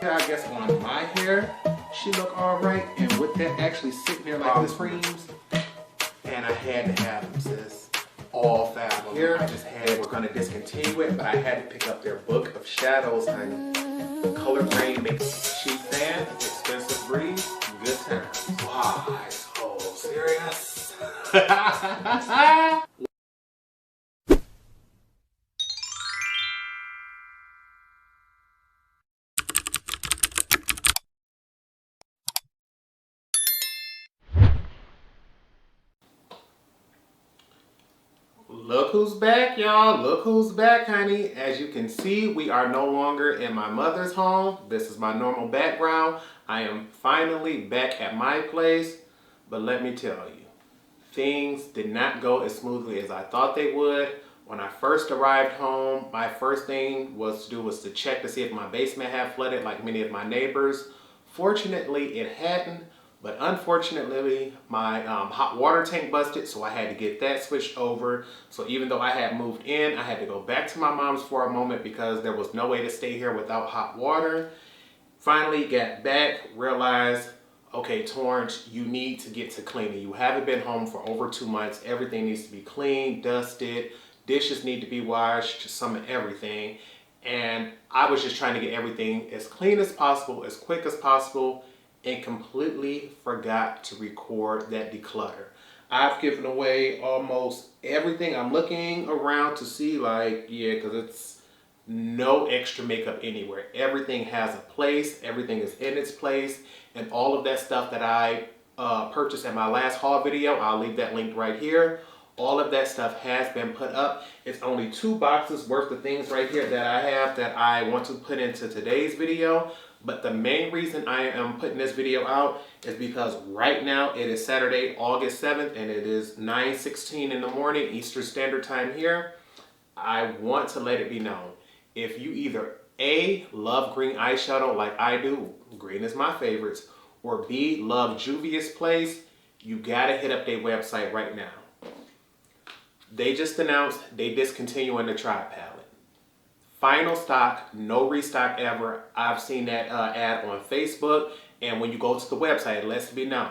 I guess on my hair, she look all right. And with that actually sitting there like this creams, and I had to have them, sis. All 5 of them. Here, I just had, we're gonna discontinue it, but I had to pick up their book of shadows, honey. Color grade makes cheap fan, expensive breeze, good times. Wow, so serious. Look who's back, y'all. Look who's back, honey. As you can see, we are no longer in my mother's home. This is my normal background. I am finally back at my place. But let me tell you, things did not go as smoothly as I thought they would. When I first arrived home, my first thing was to check to see if my basement had flooded like many of my neighbors. Fortunately, it hadn't. But unfortunately, my hot water tank busted, so I had to get that switched over. So even though I had moved in, I had to go back to my mom's for a moment because there was no way to stay here without hot water. Finally got back, realized, okay, Torrence, you need to get to cleaning. You haven't been home for over 2 months. Everything needs to be cleaned, dusted, dishes need to be washed, some of everything. And I was just trying to get everything as clean as possible, as quick as possible, and completely forgot to record that declutter. I've given away almost everything. I'm looking around to see, like, yeah, because it's no extra makeup anywhere. Everything has a place. Everything is in its place. And all of that stuff that I purchased in my last haul video, I'll leave that link right here. All of that stuff has been put up. It's only 2 boxes worth of things right here that I have that I want to put into today's video. But the main reason I am putting this video out is because right now it is Saturday, August 7th, and it is 9:16 in the morning, Eastern Standard Time here. I want to let it be known. If you either A, love green eyeshadow like I do, green is my favorites, or B, love Juvia's place, you gotta hit up their website right now. They just announced they discontinuing the Tri palette. Final stock, no restock ever. I've seen that ad on Facebook, and when you go to the website, it lets it be known.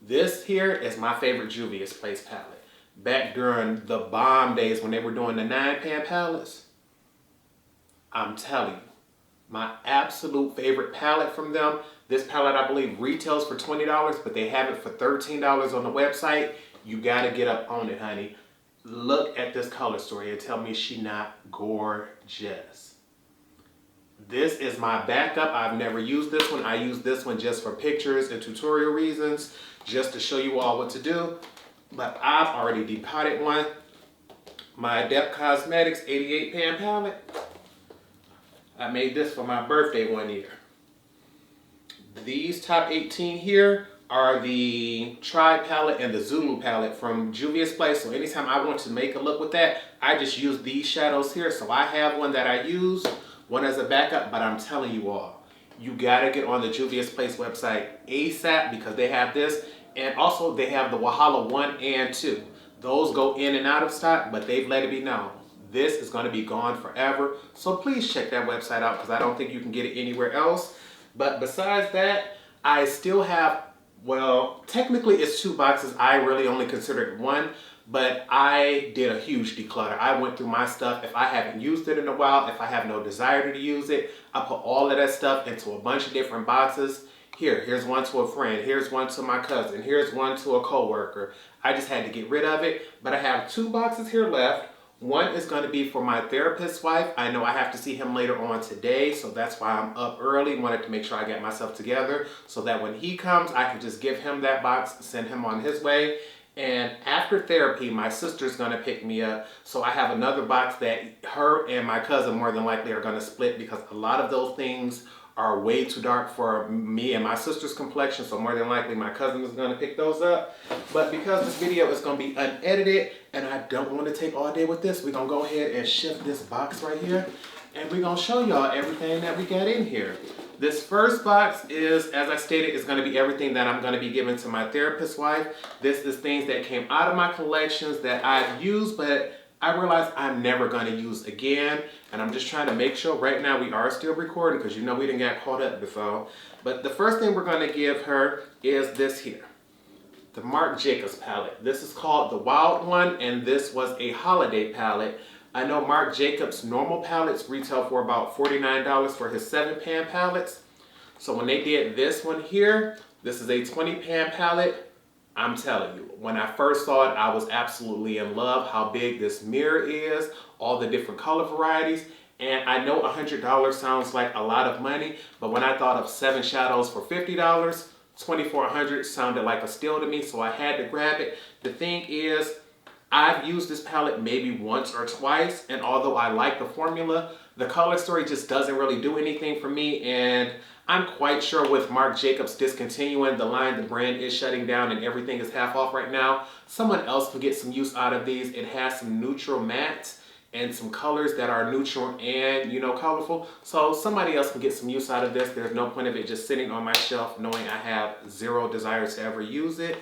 This here is my favorite Juvia's Place palette. Back during the bomb days when they were doing the 9-pan palettes, I'm telling you, my absolute favorite palette from them. This palette, I believe, retails for $20, but they have it for $13 on the website. You gotta get up on it, honey. Look at this color story and tell me she not gorgeous. This is my backup. I've never used this one. I use this one just for pictures and tutorial reasons, just to show you all what to do. But I've already depotted one. My Adept Cosmetics 88-pan palette. I made this for my birthday one year. These top 18 here are the Tri palette and the Zulu palette from Juvia's Place. So anytime I want to make a look with that, I just use these shadows here. So I have one that I use, one as a backup, but I'm telling you all, you gotta get on the Juvia's Place website ASAP because they have this. And also they have the Wahala 1 and 2. Those go in and out of stock, but they've let it be known. This is gonna be gone forever. So please check that website out because I don't think you can get it anywhere else. But besides that, I still have, well, technically it's 2 boxes. I really only considered one, but I did a huge declutter. I went through my stuff. If I haven't used it in a while, if I have no desire to use it, I put all of that stuff into a bunch of different boxes. Here's one to a friend. Here's one to my cousin. Here's one to a coworker. I just had to get rid of it, but I have 2 boxes here left. One is going to be for my therapist's wife. I know I have to see him later on today, so that's why I'm up early. Wanted to make sure I get myself together so that when he comes, I can just give him that box, send him on his way. And after therapy, my sister's going to pick me up. So I have another box that her and my cousin more than likely are going to split because a lot of those things are way too dark for me and my sister's complexion, so more than likely my cousin is going to pick those up. But because this video is going to be unedited and I don't want to take all day with this, we're going to go ahead and shift this box right here and we're going to show y'all everything that we got in here. This first box is, as I stated, is going to be everything that I'm going to be giving to my therapist's wife. This is things that came out of my collections that I've used, but I realized I'm never going to use again. And I'm just trying to make sure right now we are still recording because you know we didn't get caught up before. But the first thing we're going to give her is this here. The Marc Jacobs palette. This is called the Wild One, and this was a holiday palette. I know Marc Jacobs normal palettes retail for about $49 for his 7-pan palettes. So when they did this one here, this is a 20-pan palette. I'm telling you, when I first saw it, I was absolutely in love how big this mirror is, all the different color varieties. And I know $100 sounds like a lot of money, but when I thought of 7 shadows for $50, $2,400 sounded like a steal to me, so I had to grab it. The thing is, I've used this palette maybe once or twice, and although I like the formula, the color story just doesn't really do anything for me, and I'm quite sure with Marc Jacobs discontinuing the line, the brand is shutting down and everything is half off right now, someone else can get some use out of these. It has some neutral mattes and some colors that are neutral and, you know, colorful. So somebody else can get some use out of this. There's no point of it just sitting on my shelf knowing I have zero desire to ever use it.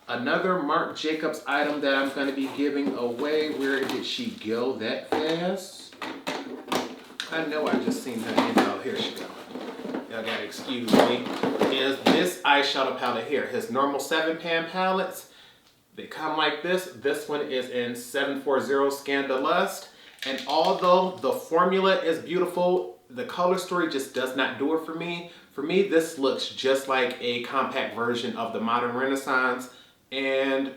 Another Marc Jacobs item that I'm going to be giving away. Where did she go that fast? I know I just seen her name. Oh, here she go. Y'all gotta excuse me. Is this eyeshadow palette here. His normal 7-pan palettes. They come like this. This one is in 740 Scandalust. And although the formula is beautiful, the color story just does not do it for me. For me, this looks just like a compact version of the Modern Renaissance. And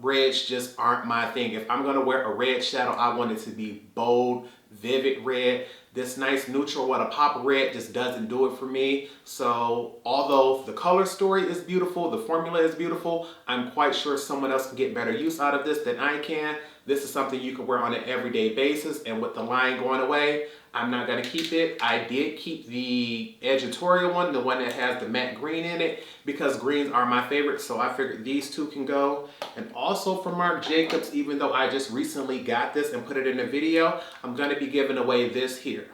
reds just aren't my thing. If I'm gonna wear a red shadow, I want it to be bold, vivid red. This nice neutral with a pop of red just doesn't do it for me. So although the color story is beautiful, the formula is beautiful, I'm quite sure someone else can get better use out of this than I can. This is something you can wear on an everyday basis, and with the line going away, I'm not gonna keep it. I did keep the editorial one, the one that has the matte green in it, because greens are my favorite, so I figured these two can go. And also for Marc Jacobs, even though I just recently got this and put it in a video, I'm gonna be giving away this here.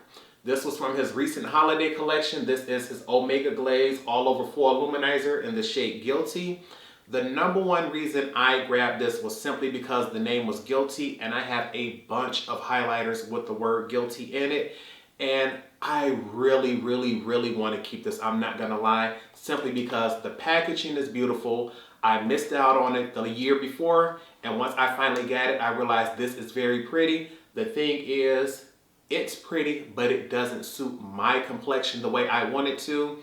This was from his recent holiday collection. This is his Omega Glaze All Over Foil Luminizer in the shade Guilty. The number one reason I grabbed this was simply because the name was Guilty, and I have a bunch of highlighters with the word Guilty in it. And I really, really, really want to keep this. I'm not gonna lie, simply because the packaging is beautiful. I missed out on it the year before, and once I finally got it, I realized this is very pretty. The thing is, it's pretty, but it doesn't suit my complexion the way I want it to.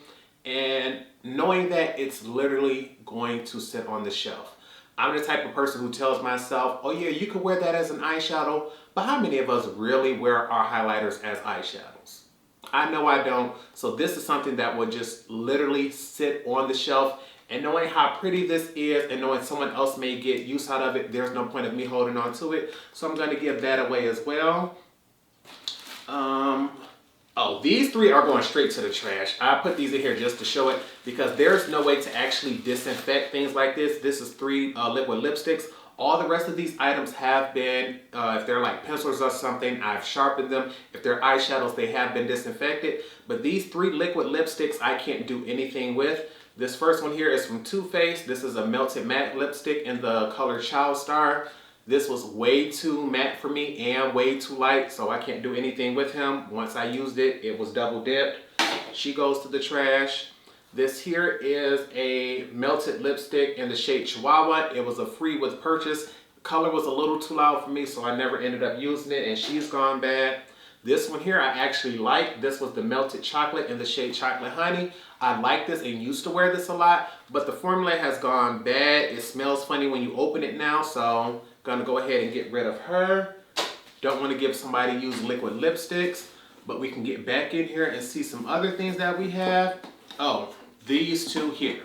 And knowing that it's literally going to sit on the shelf. I'm the type of person who tells myself, oh yeah, you can wear that as an eyeshadow, but how many of us really wear our highlighters as eyeshadows? I know I don't. So this is something that would just literally sit on the shelf, and knowing how pretty this is and knowing someone else may get use out of it, there's no point of me holding on to it. So I'm gonna give that away as well. Oh, these three are going straight to the trash. I put these in here just to show it because there's no way to actually disinfect things like this. This is 3 liquid lipsticks. All the rest of these items have been, if they're like pencils or something, I've sharpened them. If they're eyeshadows, they have been disinfected. But these 3 liquid lipsticks, I can't do anything with. This first one here is from Too Faced. This is a melted matte lipstick in the color Child Star. This was way too matte for me and way too light, so I can't do anything with him. Once I used it, it was double dipped. She goes to the trash. This here is a melted lipstick in the shade Chihuahua. It was a free with purchase. The color was a little too loud for me, so I never ended up using it, and she's gone bad. This one here I actually like. This was the melted chocolate in the shade Chocolate Honey. I like this and used to wear this a lot, but the formula has gone bad. It smells funny when you open it now, so gonna go ahead and get rid of her. Don't want to give somebody used liquid lipsticks, but we can get back in here and see some other things that we have. Oh, these two here.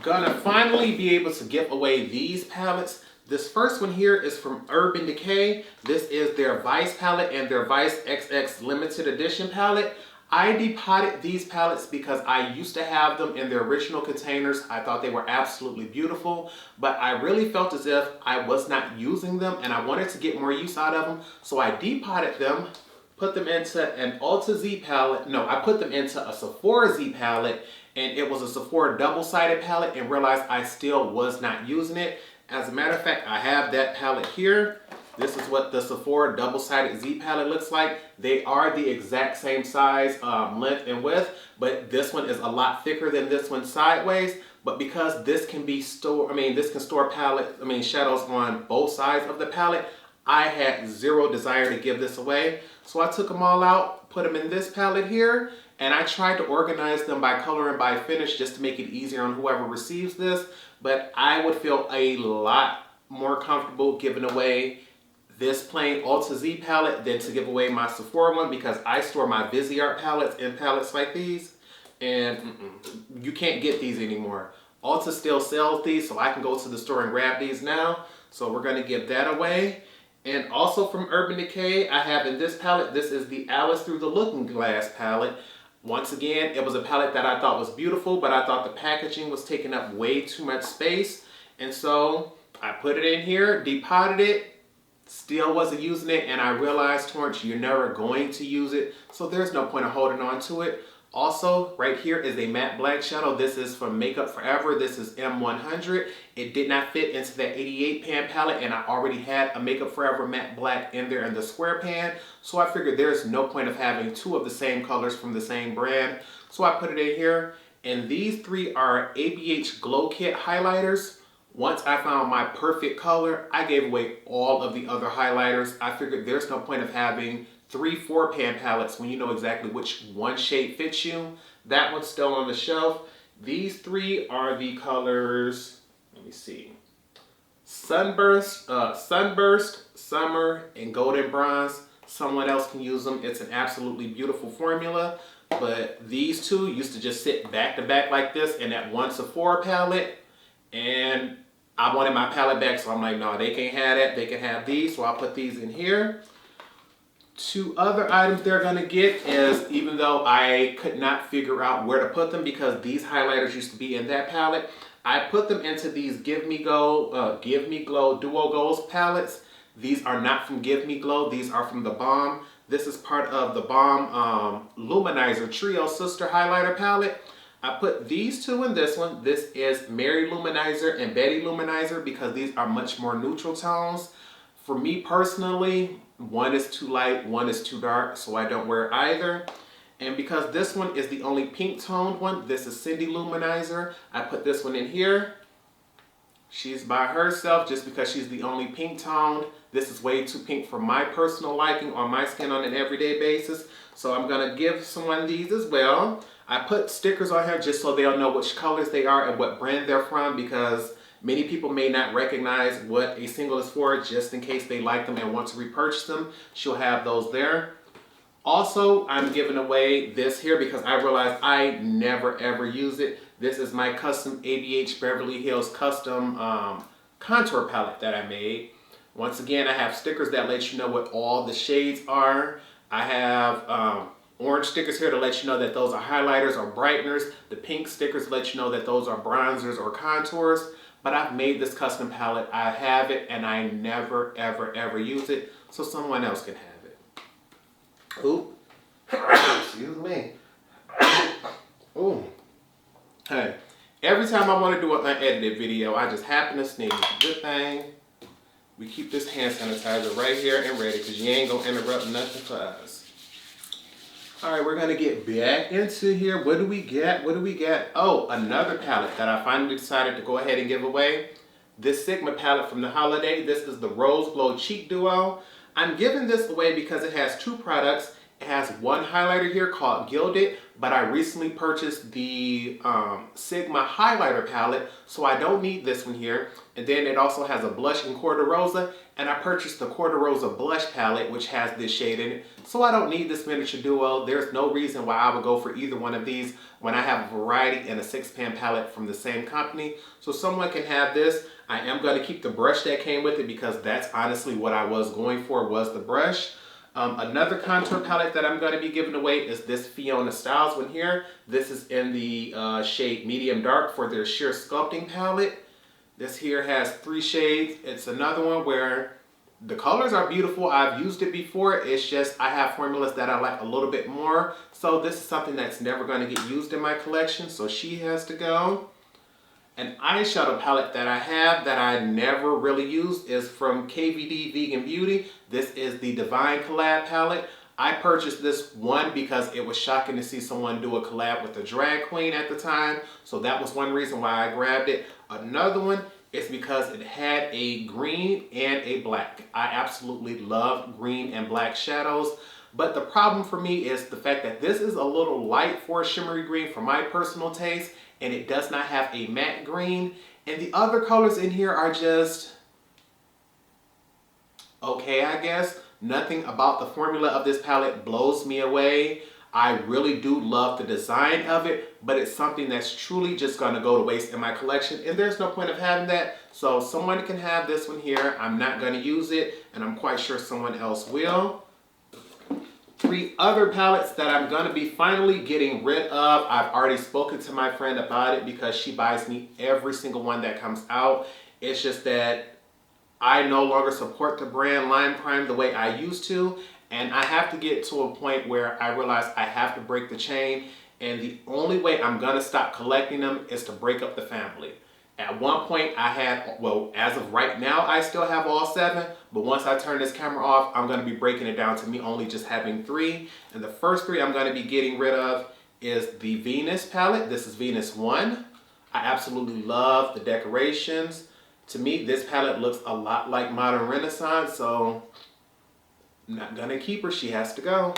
Gonna finally be able to give away these palettes. This first one here is from Urban Decay. This is their Vice palette and their Vice XX limited edition palette. I depotted these palettes because I used to have them in their original containers. I thought they were absolutely beautiful, but I really felt as if I was not using them and I wanted to get more use out of them. So I depotted them, put them into an Ulta Z palette. No, I put them into a Sephora Z palette, and it was a Sephora double-sided palette, and realized I still was not using it. As a matter of fact, I have that palette here. This is what the Sephora double-sided Z palette looks like. They are the exact same size, length and width, but this one is a lot thicker than this one sideways. But because this can be this can store shadows on both sides of the palette, I had zero desire to give this away. So I took them all out, put them in this palette here, and I tried to organize them by color and by finish just to make it easier on whoever receives this. But I would feel a lot more comfortable giving away this plain Ulta Z palette than to give away my Sephora one, because I store my Viseart palettes in palettes like these, and you can't get these anymore. Ulta still sells these, so I can go to the store and grab these now. So we're going to give that away. And also from Urban Decay, I have in this palette, this is the Alice Through the Looking Glass palette. Once again, it was a palette that I thought was beautiful, but I thought the packaging was taking up way too much space. And so I put it in here, depotted it, still wasn't using it, and I realized, Torrence, you're never going to use it, so there's no point of holding on to it. Also, right here is a matte black shadow. This is from Makeup Forever. This is M100. It did not fit into that 88 pan palette, and I already had a Makeup Forever matte black in there in the square pan. So I figured there's no point of having two of the same colors from the same brand. So I put it in here. And these three are ABH Glow Kit highlighters. Once I found my perfect color, I gave away all of the other highlighters. I figured there's no point of having 3 4-pan palettes when you know exactly which one shade fits you. That one's still on the shelf. These three are the colors, let me see, Sunburst, Summer, and Golden Bronze. Someone else can use them. It's an absolutely beautiful formula. But these two used to just sit back to back like this in that one Sephora palette. And I wanted my palette back, so I'm like, no, they can't have that. They can have these, so I'll put these in here. Two other items they're gonna get is, even though I could not figure out where to put them because these highlighters used to be in that palette, I put them into these Give Me Glow Duo Goals palettes. These are not from Give Me Glow, these are from The Balm. This is part of The Balm Luminizer Trio Sister Highlighter Palette. I put these two in this one. This is Mary Luminizer and Betty Luminizer because these are much more neutral tones. For me personally, one is too light, one is too dark, so I don't wear either. And because this one is the only pink toned one, this is Cindy Luminizer. I put this one in here. She's by herself just because she's the only pink toned. This is way too pink for my personal liking on my skin on an everyday basis. So I'm gonna give someone these as well. I put stickers on here just so they'll know which colors they are and what brand they're from, because many people may not recognize what a single is for, just in case they like them and want to repurchase them. She'll have those there. Also, I'm giving away this here because I realized I never ever use it. This is my custom ABH Beverly Hills custom contour palette that I made. Once again, I have stickers that let you know what all the shades are. I have orange stickers here to let you know that those are highlighters or brighteners. The pink stickers let you know that those are bronzers or contours. But I've made this custom palette. I have it and I never, ever, ever use it. So someone else can have it. Ooh. Excuse me. Ooh. Hey, every time I want to do an unedited video, I just happen to sneeze. Good thing we keep this hand sanitizer right here and ready, because you ain't gonna interrupt nothing for us. Alright, we're gonna get back into here. What do we get? What do we get? Oh, another palette that I finally decided to go ahead and give away. This Sigma palette from the holiday. This is the Rose Glow Cheek Duo. I'm giving this away because it has two products. It has one highlighter here called Gilded, but I recently purchased the Sigma highlighter palette, so I don't need this one here. And then it also has a blush in Corda Rosa, and I purchased the Corda Rosa blush palette, which has this shade in it. So I don't need this miniature duo. There's no reason why I would go for either one of these when I have a variety in a 6-pan palette from the same company. So someone can have this. I am going to keep the brush that came with it because that's honestly what I was going for, was the brush. Another contour palette that I'm going to be giving away is this Fiona Styles one here. This is in the shade Medium Dark for their Sheer Sculpting palette. This here has 3 shades. It's another one where the colors are beautiful. I've used it before. It's just I have formulas that I like a little bit more. So this is something that's never going to get used in my collection. So she has to go. An eyeshadow palette that I have that I never really used is from KVD Vegan Beauty. This is the Divine Collab palette. I purchased this one because it was shocking to see someone do a collab with a drag queen at the time. So that was one reason why I grabbed it. Another one is because it had a green and a black. I absolutely love green and black shadows. But the problem for me is the fact that this is a little light for a shimmery green for my personal taste, and it does not have a matte green. And the other colors in here are just okay, I guess. Nothing about the formula of this palette blows me away. I really do love the design of it, but it's something that's truly just gonna go to waste in my collection, and there's no point of having that. So someone can have this one here. I'm not gonna use it, and I'm quite sure someone else will. 3 other palettes that I'm gonna be finally getting rid of. I've already spoken to my friend about it because she buys me every single one that comes out. It's just that I no longer support the brand Lime Crime the way I used to, and I have to get to a point where I realize I have to break the chain, and the only way I'm gonna stop collecting them is to break up the family. At one point I had, well, as of right now, I still have all 7, but once I turn this camera off, I'm gonna be breaking it down to me only just having 3. And the first 3 I'm gonna be getting rid of is the Venus palette. This is Venus 1. I absolutely love the decorations. To me, this palette looks a lot like Modern Renaissance, so I'm not gonna keep her, she has to go.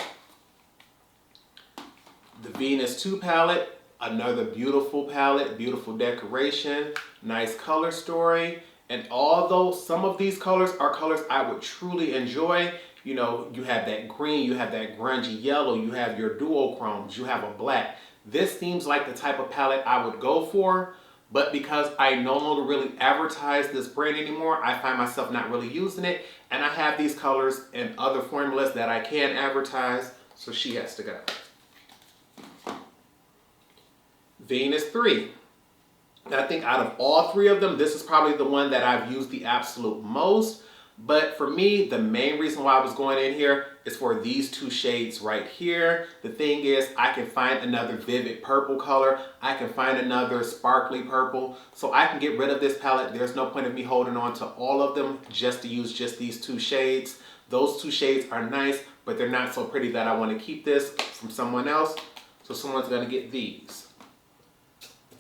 The Venus 2 palette, another beautiful palette, beautiful decoration, nice color story. And although some of these colors are colors I would truly enjoy, you know, you have that green, you have that grungy yellow, you have your duochromes, you have a black. This seems like the type of palette I would go for. But because I no longer really advertise this brand anymore, I find myself not really using it. And I have these colors and other formulas that I can advertise, so she has to go. Venus 3. I think out of all 3 of them, this is probably the one that I've used the absolute most. But for me, the main reason why I was going in here is for these 2 shades right here. The thing is, I can find another vivid purple color. I can find another sparkly purple. So I can get rid of this palette. There's no point of me holding on to all of them just to use just these 2 shades. Those 2 shades are nice, but they're not so pretty that I want to keep this from someone else. So someone's going to get these.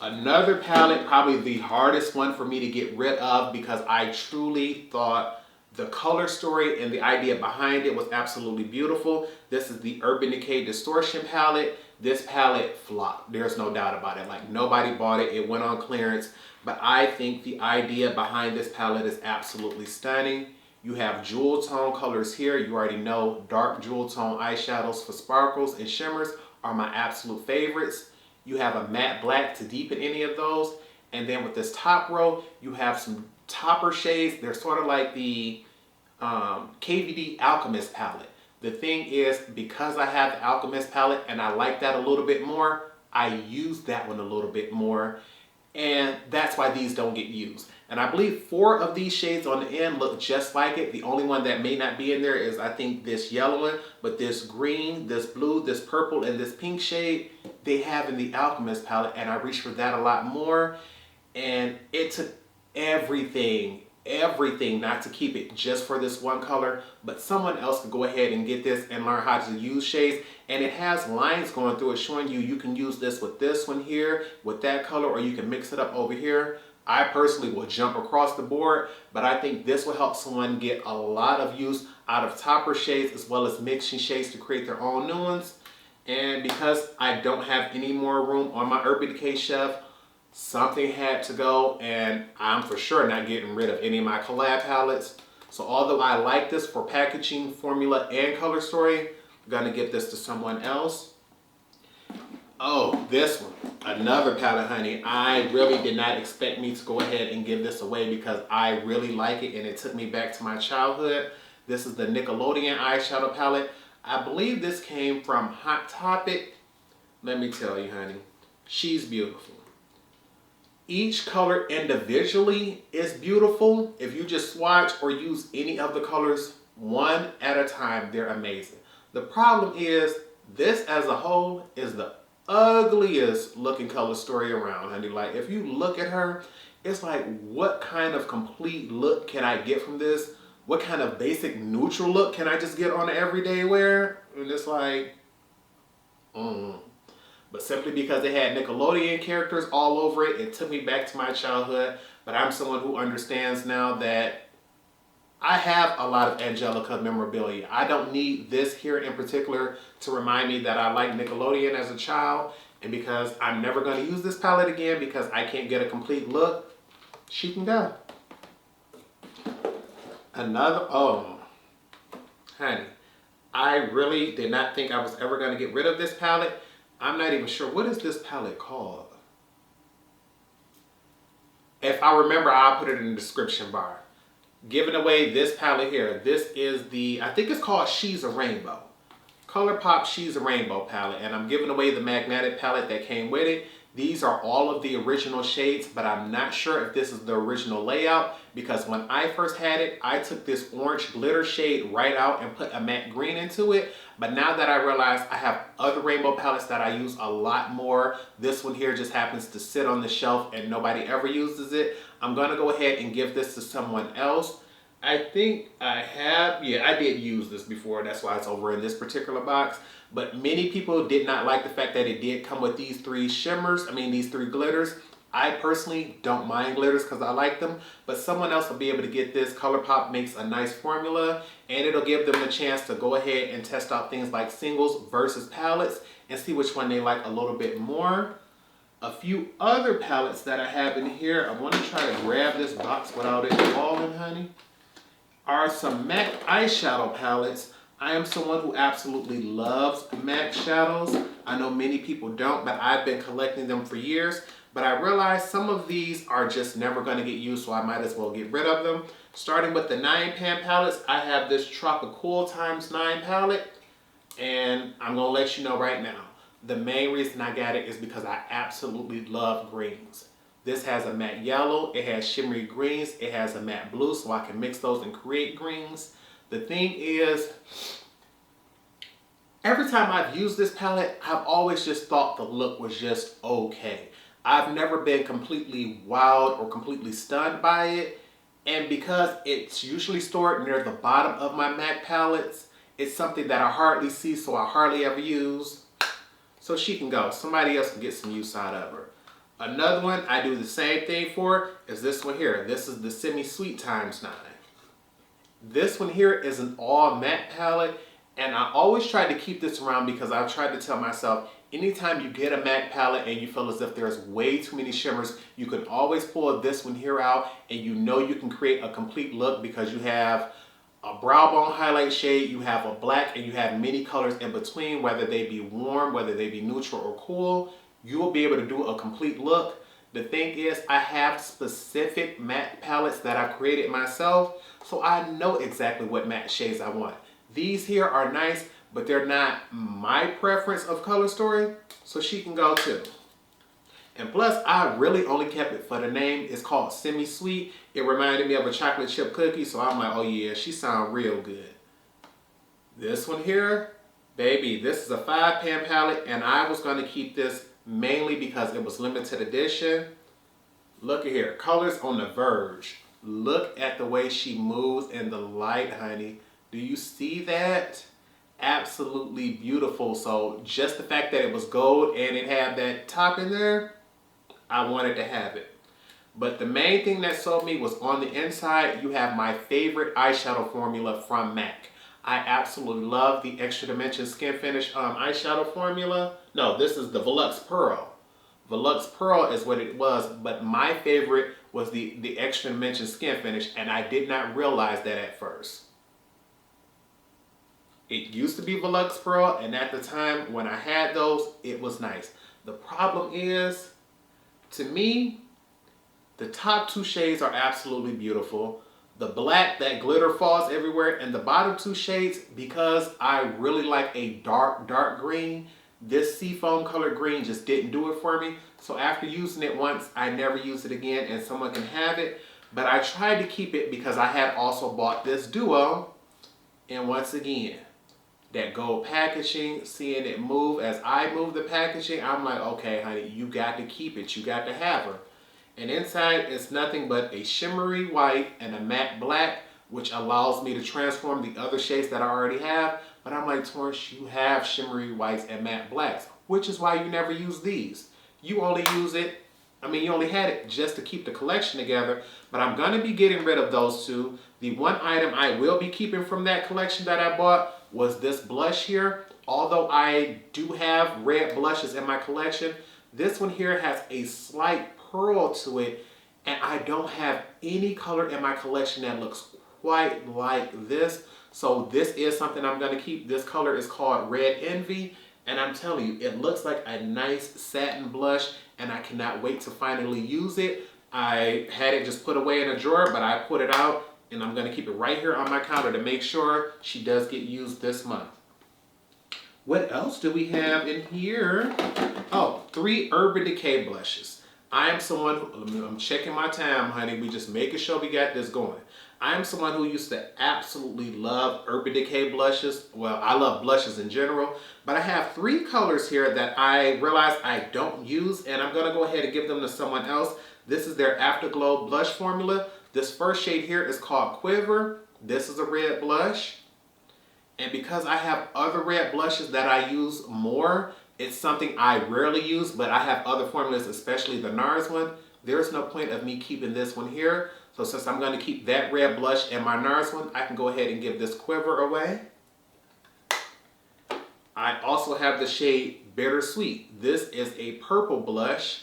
Another palette, probably the hardest one for me to get rid of because I truly thought the color story and the idea behind it was absolutely beautiful. This is the Urban Decay Distortion palette. This palette flopped. There's no doubt about it. Like, nobody bought it. It went on clearance. But I think the idea behind this palette is absolutely stunning. You have jewel tone colors here. You already know dark jewel tone eyeshadows for sparkles and shimmers are my absolute favorites. You have a matte black to deepen any of those. And then with this top row, you have some topper shades. They're sort of like the KVD Alchemist palette. The thing is, because I have the Alchemist palette and I like that a little bit more, I use that one a little bit more, and that's why these don't get used. And I believe 4 of these shades on the end look just like it. The only one that may not be in there is, I think, this yellow one, but this green, this blue, this purple, and this pink shade, they have in the Alchemist palette, and I reached for that a lot more. And it took everything not to keep it just for this one color, but someone else could go ahead and get this and learn how to use shades. And it has lines going through it showing you can use this with this one here, with that color, or you can mix it up over here. I personally will jump across the board, but I think this will help someone get a lot of use out of topper shades as well as mixing shades to create their own new ones. And because I don't have any more room on my Urban Decay shelf, something had to go, and I'm for sure not getting rid of any of my collab palettes. So although I like this for packaging, formula, and color story, I'm gonna give this to someone else. Oh, this one, another palette, honey. I really did not expect me to go ahead and give this away because I really like it and it took me back to my childhood. This is the Nickelodeon eyeshadow palette. I believe this came from Hot Topic. Let me tell you, honey, she's beautiful. Each color individually is beautiful. If you just swatch or use any of the colors one at a time, they're amazing. The problem is this as a whole is the ugliest looking color story around, honey. Like, if you look at her, it's like, what kind of complete look can I get from this? What kind of basic neutral look can I just get on everyday wear? And it's like, But simply because they had Nickelodeon characters all over it, it took me back to my childhood. But I'm someone who understands now that I have a lot of Angelica memorabilia. I don't need this here in particular to remind me that I like Nickelodeon as a child. And because I'm never going to use this palette again because I can't get a complete look, she can go. Honey, I really did not think I was ever going to get rid of this palette. I'm not even sure. What is this palette called? If I remember, I'll put it in the description bar. Giving away this palette here. This is the, I think it's called She's a Rainbow. ColourPop She's a Rainbow palette. And I'm giving away the magnetic palette that came with it. These are all of the original shades, but I'm not sure if this is the original layout because when I first had it, I took this orange glitter shade right out and put a matte green into it. But now that I realize I have other rainbow palettes that I use a lot more, this one here just happens to sit on the shelf and nobody ever uses it. I'm gonna go ahead and give this to someone else. I think I have, yeah, I did use this before. That's why it's over in this particular box. But many people did not like the fact that it did come with these three shimmers. These three glitters. I personally don't mind glitters because I like them. But someone else will be able to get this. ColourPop makes a nice formula. And it'll give them the chance to go ahead and test out things like singles versus palettes. And see which one they like a little bit more. A few other palettes that I have in here. I want to try to grab this box without it falling, honey. Are some MAC eyeshadow palettes. I am someone who absolutely loves MAC shadows. I know many people don't, but I've been collecting them for years. But I realized some of these are just never going to get used, so I might as well get rid of them. Starting with the 9-pan palettes, I have this Tropicool x9 palette. And I'm going to let you know right now, the main reason I got it is because I absolutely love greens. This has a matte yellow, it has shimmery greens, it has a matte blue, so I can mix those and create greens. The thing is, every time I've used this palette, I've always just thought the look was just okay. I've never been completely wowed or completely stunned by it. And because it's usually stored near the bottom of my MAC palettes, it's something that I hardly see, so I hardly ever use. So she can go. Somebody else can get some use out of her. Another one I do the same thing for is this one here. This is the Semi-Sweet x9. This one here is an all matte palette, and I always try to keep this around because I've tried to tell myself, anytime you get a MAC palette and you feel as if there's way too many shimmers, you can always pull this one here out and you know you can create a complete look because you have a brow bone highlight shade, you have a black, and you have many colors in between, whether they be warm, whether they be neutral or cool. You will be able to do a complete look. The thing is, I have specific matte palettes that I created myself, so I know exactly what matte shades I want. These here are nice, but they're not my preference of color story, so she can go too. And plus, I really only kept it for the name. It's called Semi-Sweet. It reminded me of a chocolate chip cookie, so I'm like, oh yeah, she sounds real good. This one here, baby, this is a 5-pan palette, and I was going to keep this mainly because it was limited edition. Look at here, colors on the verge. Look at the way she moves in the light, honey. Do you see that? Absolutely beautiful. So just the fact that it was gold and it had that top in there, I wanted to have it. But the main thing that sold me was on the inside, you have my favorite eyeshadow formula from MAC. I absolutely love the Extra Dimension Skin Finish eyeshadow formula. No, this is the Volux Pearl. Volux Pearl is what it was, but my favorite was the Extra Dimension Skin Finish, and I did not realize that at first. It used to be Volux Pearl, and at the time when I had those, it was nice. The problem is, to me, the top two shades are absolutely beautiful. The black, that glitter falls everywhere, and the bottom two shades, because I really like a dark green, this seafoam color green just didn't do it for me. So after using it once, I never used it again, and someone can have it. But I tried to keep it because I had also bought this duo. And once again, that gold packaging, seeing it move as I move the packaging, I'm like, okay, honey, you got to keep it. You got to have her. And inside is nothing but a shimmery white and a matte black, which allows me to transform the other shades that I already have. But I'm like, Torrence, you have shimmery whites and matte blacks, which is why you never use these. You only use it, you only had it just to keep the collection together, but I'm gonna be getting rid of those two. The one item I will be keeping from that collection that I bought was this blush here. Although I do have red blushes in my collection, this one here has a slight pearl to it, and I don't have any color in my collection that looks quite like this. So this is something I'm gonna keep. This color is called Red Envy, and I'm telling you, it looks like a nice satin blush, and I cannot wait to finally use it. I had it just put away in a drawer, but I put it out, and I'm gonna keep it right here on my counter to make sure she does get used this month. What else do we have in here? Oh, 3 Urban Decay blushes. I am someone who, I'm checking my time, honey. We just making sure we got this going. I am someone who used to absolutely love Urban Decay blushes. Well, I love blushes in general, but I have 3 colors here that I realize I don't use, and I'm gonna go ahead and give them to someone else. This is their Afterglow blush formula. This first shade here is called Quiver. This is a red blush. And because I have other red blushes that I use more, it's something I rarely use, but I have other formulas, especially the NARS one. There's no point of me keeping this one here. So since I'm going to keep that red blush and my NARS one, I can go ahead and give this Quiver away. I also have the shade Bittersweet. This is a purple blush.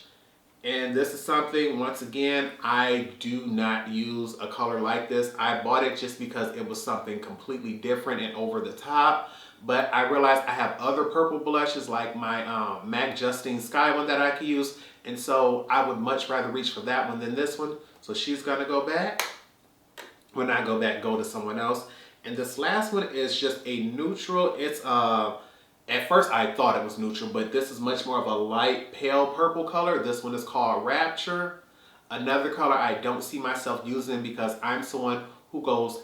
And this is something, once again, I do not use a color like this. I bought it just because it was something completely different and over the top. But I realized I have other purple blushes like my MAC Justine Sky one that I could use. And so I would much rather reach for that one than this one. So she's gonna go back. When I go back, go to someone else. And this last one is just a neutral. It's at first I thought it was neutral, but this is much more of a light pale purple color. This one is called Rapture. Another color I don't see myself using because I'm someone who goes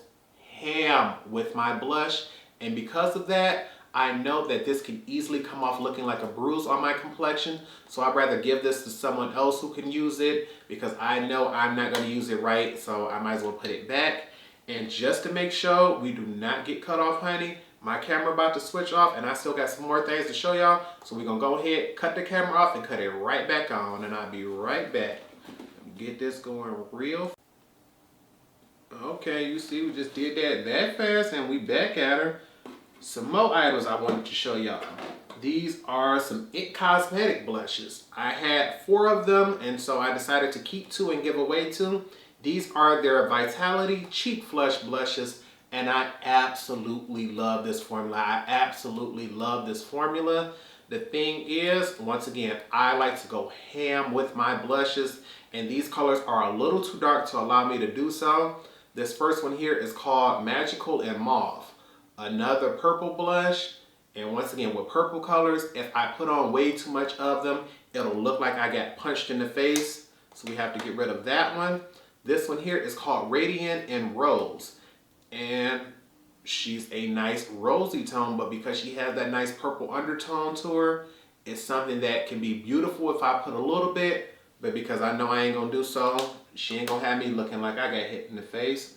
ham with my blush. And because of that, I know that this can easily come off looking like a bruise on my complexion. So I'd rather give this to someone else who can use it because I know I'm not going to use it right. So I might as well put it back. And just to make sure we do not get cut off, honey, my camera about to switch off and I still got some more things to show y'all. So we're going to go ahead, cut the camera off and cut it right back on. And I'll be right back. Get this going real. Okay, you see we just did that fast and we back at her. Some more items I wanted to show y'all. These are some IT Cosmetic blushes. I had 4 of them and so I decided to keep 2 and give away 2. These are their Vitality Cheek Flush blushes. And I absolutely love this formula. I absolutely love this formula. The thing is, once again, I like to go ham with my blushes. And these colors are a little too dark to allow me to do so. This first one here is called Magical and Mauve. Another purple blush. And once again, with purple colors, if I put on way too much of them, it'll look like I got punched in the face. So we have to get rid of that one. This one here is called Radiant and Rose. And she's a nice rosy tone, but because she has that nice purple undertone to her, it's something that can be beautiful if I put a little bit, but because I know I ain't gonna do so, she ain't gonna have me looking like I got hit in the face.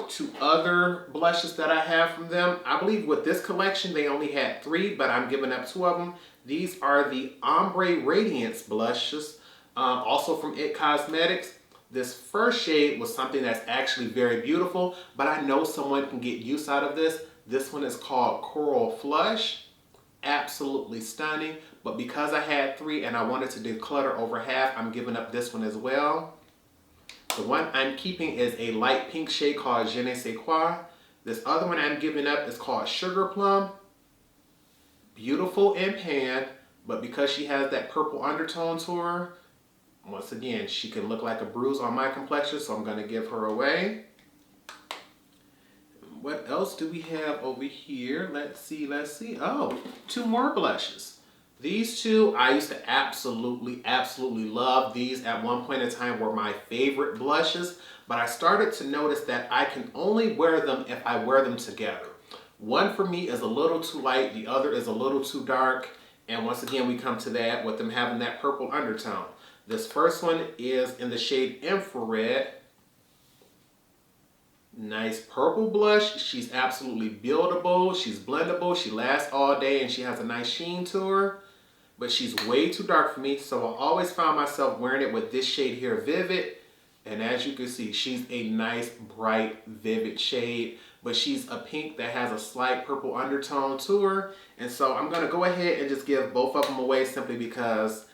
2 other blushes that I have from them, I believe with this collection they only had 3, but I'm giving up 2 of them. These are the Ombre Radiance blushes, also from IT Cosmetics. This first shade was something that's actually very beautiful, but I know someone can get use out of this. This one is called Coral Flush. Absolutely stunning, but because I had 3 and I wanted to declutter over half, I'm giving up this one as well. The one I'm keeping is a light pink shade called Je ne sais quoi. This other one I'm giving up is called Sugar Plum. Beautiful in pan, but because she has that purple undertone to her, once again, she can look like a bruise on my complexion, so I'm going to give her away. What else do we have over here? Let's see. Oh, 2 more blushes. These 2, I used to absolutely love. These at one point in time were my favorite blushes, but I started to notice that I can only wear them if I wear them together. One for me is a little too light, the other is a little too dark. And once again, we come to that with them having that purple undertone. This first one is in the shade Infrared. Nice purple blush. She's absolutely buildable. She's blendable. She lasts all day and she has a nice sheen to her. But she's way too dark for me, so I always found myself wearing it with this shade here, Vivid. And as you can see, she's a nice, bright, vivid shade. But she's a pink that has a slight purple undertone to her. And so I'm going to go ahead and just give both of them away simply because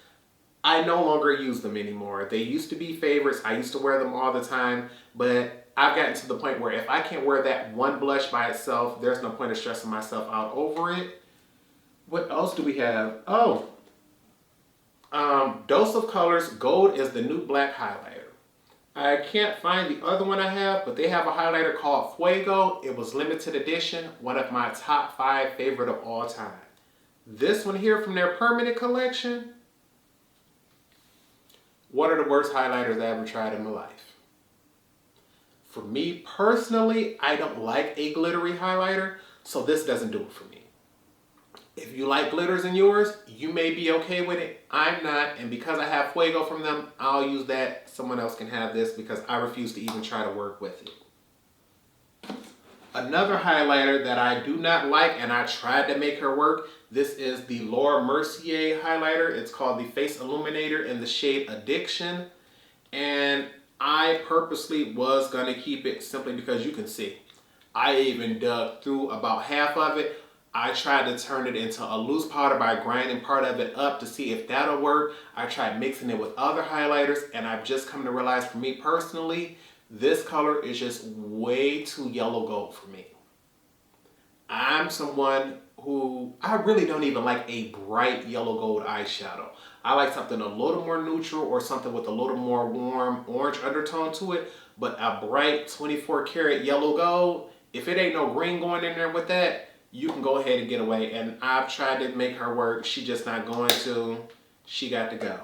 I no longer use them anymore. They used to be favorites. I used to wear them all the time. But I've gotten to the point where if I can't wear that one blush by itself, there's no point of stressing myself out over it. What else do we have? Oh, Dose of Colors Gold is the new black highlighter. I can't find the other one I have, but they have a highlighter called Fuego. It was limited edition, one of my top 5 favorite of all time. This one here from their permanent collection, one of the worst highlighters I ever tried in my life. For me personally, I don't like a glittery highlighter, so this doesn't do it for me. If you like glitters in yours, you may be okay with it. I'm not, and because I have Fuego from them, I'll use that. Someone else can have this because I refuse to even try to work with it. Another highlighter that I do not like, and I tried to make her work, this is the Laura Mercier highlighter. It's called the Face Illuminator in the shade Addiction. And I purposely was going to keep it simply because you can see. I even dug through about half of it. I tried to turn it into a loose powder by grinding part of it up to see if that'll work. I tried mixing it with other highlighters, and I've just come to realize for me personally, this color is just way too yellow gold for me. I'm someone who, I really don't even like a bright yellow gold eyeshadow. I like something a little more neutral or something with a little more warm orange undertone to it, but a bright 24 karat yellow gold, if it ain't no green going in there with that, you can go ahead and get away. And I've tried to make her work. She just not going to. She got to go.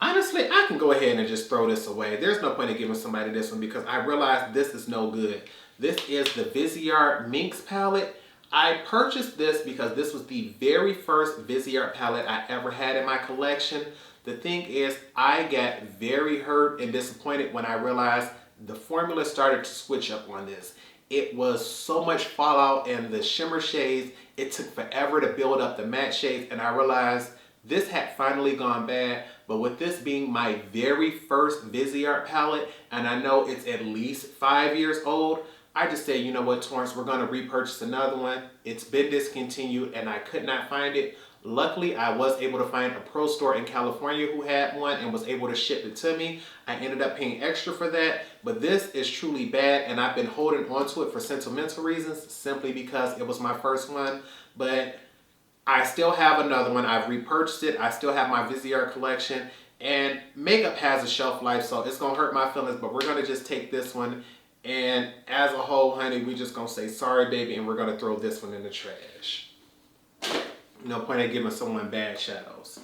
Honestly, I can go ahead and just throw this away. There's no point in giving somebody this one because I realized this is no good. This is the Viseart Minx palette. I purchased this because this was the very first Viseart palette I ever had in my collection. The thing is, I got very hurt and disappointed when I realized the formula started to switch up on this. It was so much fallout in the shimmer shades. It took forever to build up the matte shades, and I realized this had finally gone bad. But with this being my very first Viseart palette, and I know it's at least 5 years old, I just said, you know what, Torrence, we're going to repurchase another one. It's been discontinued, and I could not find it. Luckily, I was able to find a pro store in California who had one and was able to ship it to me. I ended up paying extra for that, but this is truly bad, and I've been holding on to it for sentimental reasons simply because it was my first one. But I still have another one. I've repurchased it. I still have my Viseart collection, and makeup has a shelf life, so it's going to hurt my feelings, but we're going to just take this one. And as a whole, honey, we just going to say sorry, baby, and we're going to throw this one in the trash. No point in giving someone bad shadows.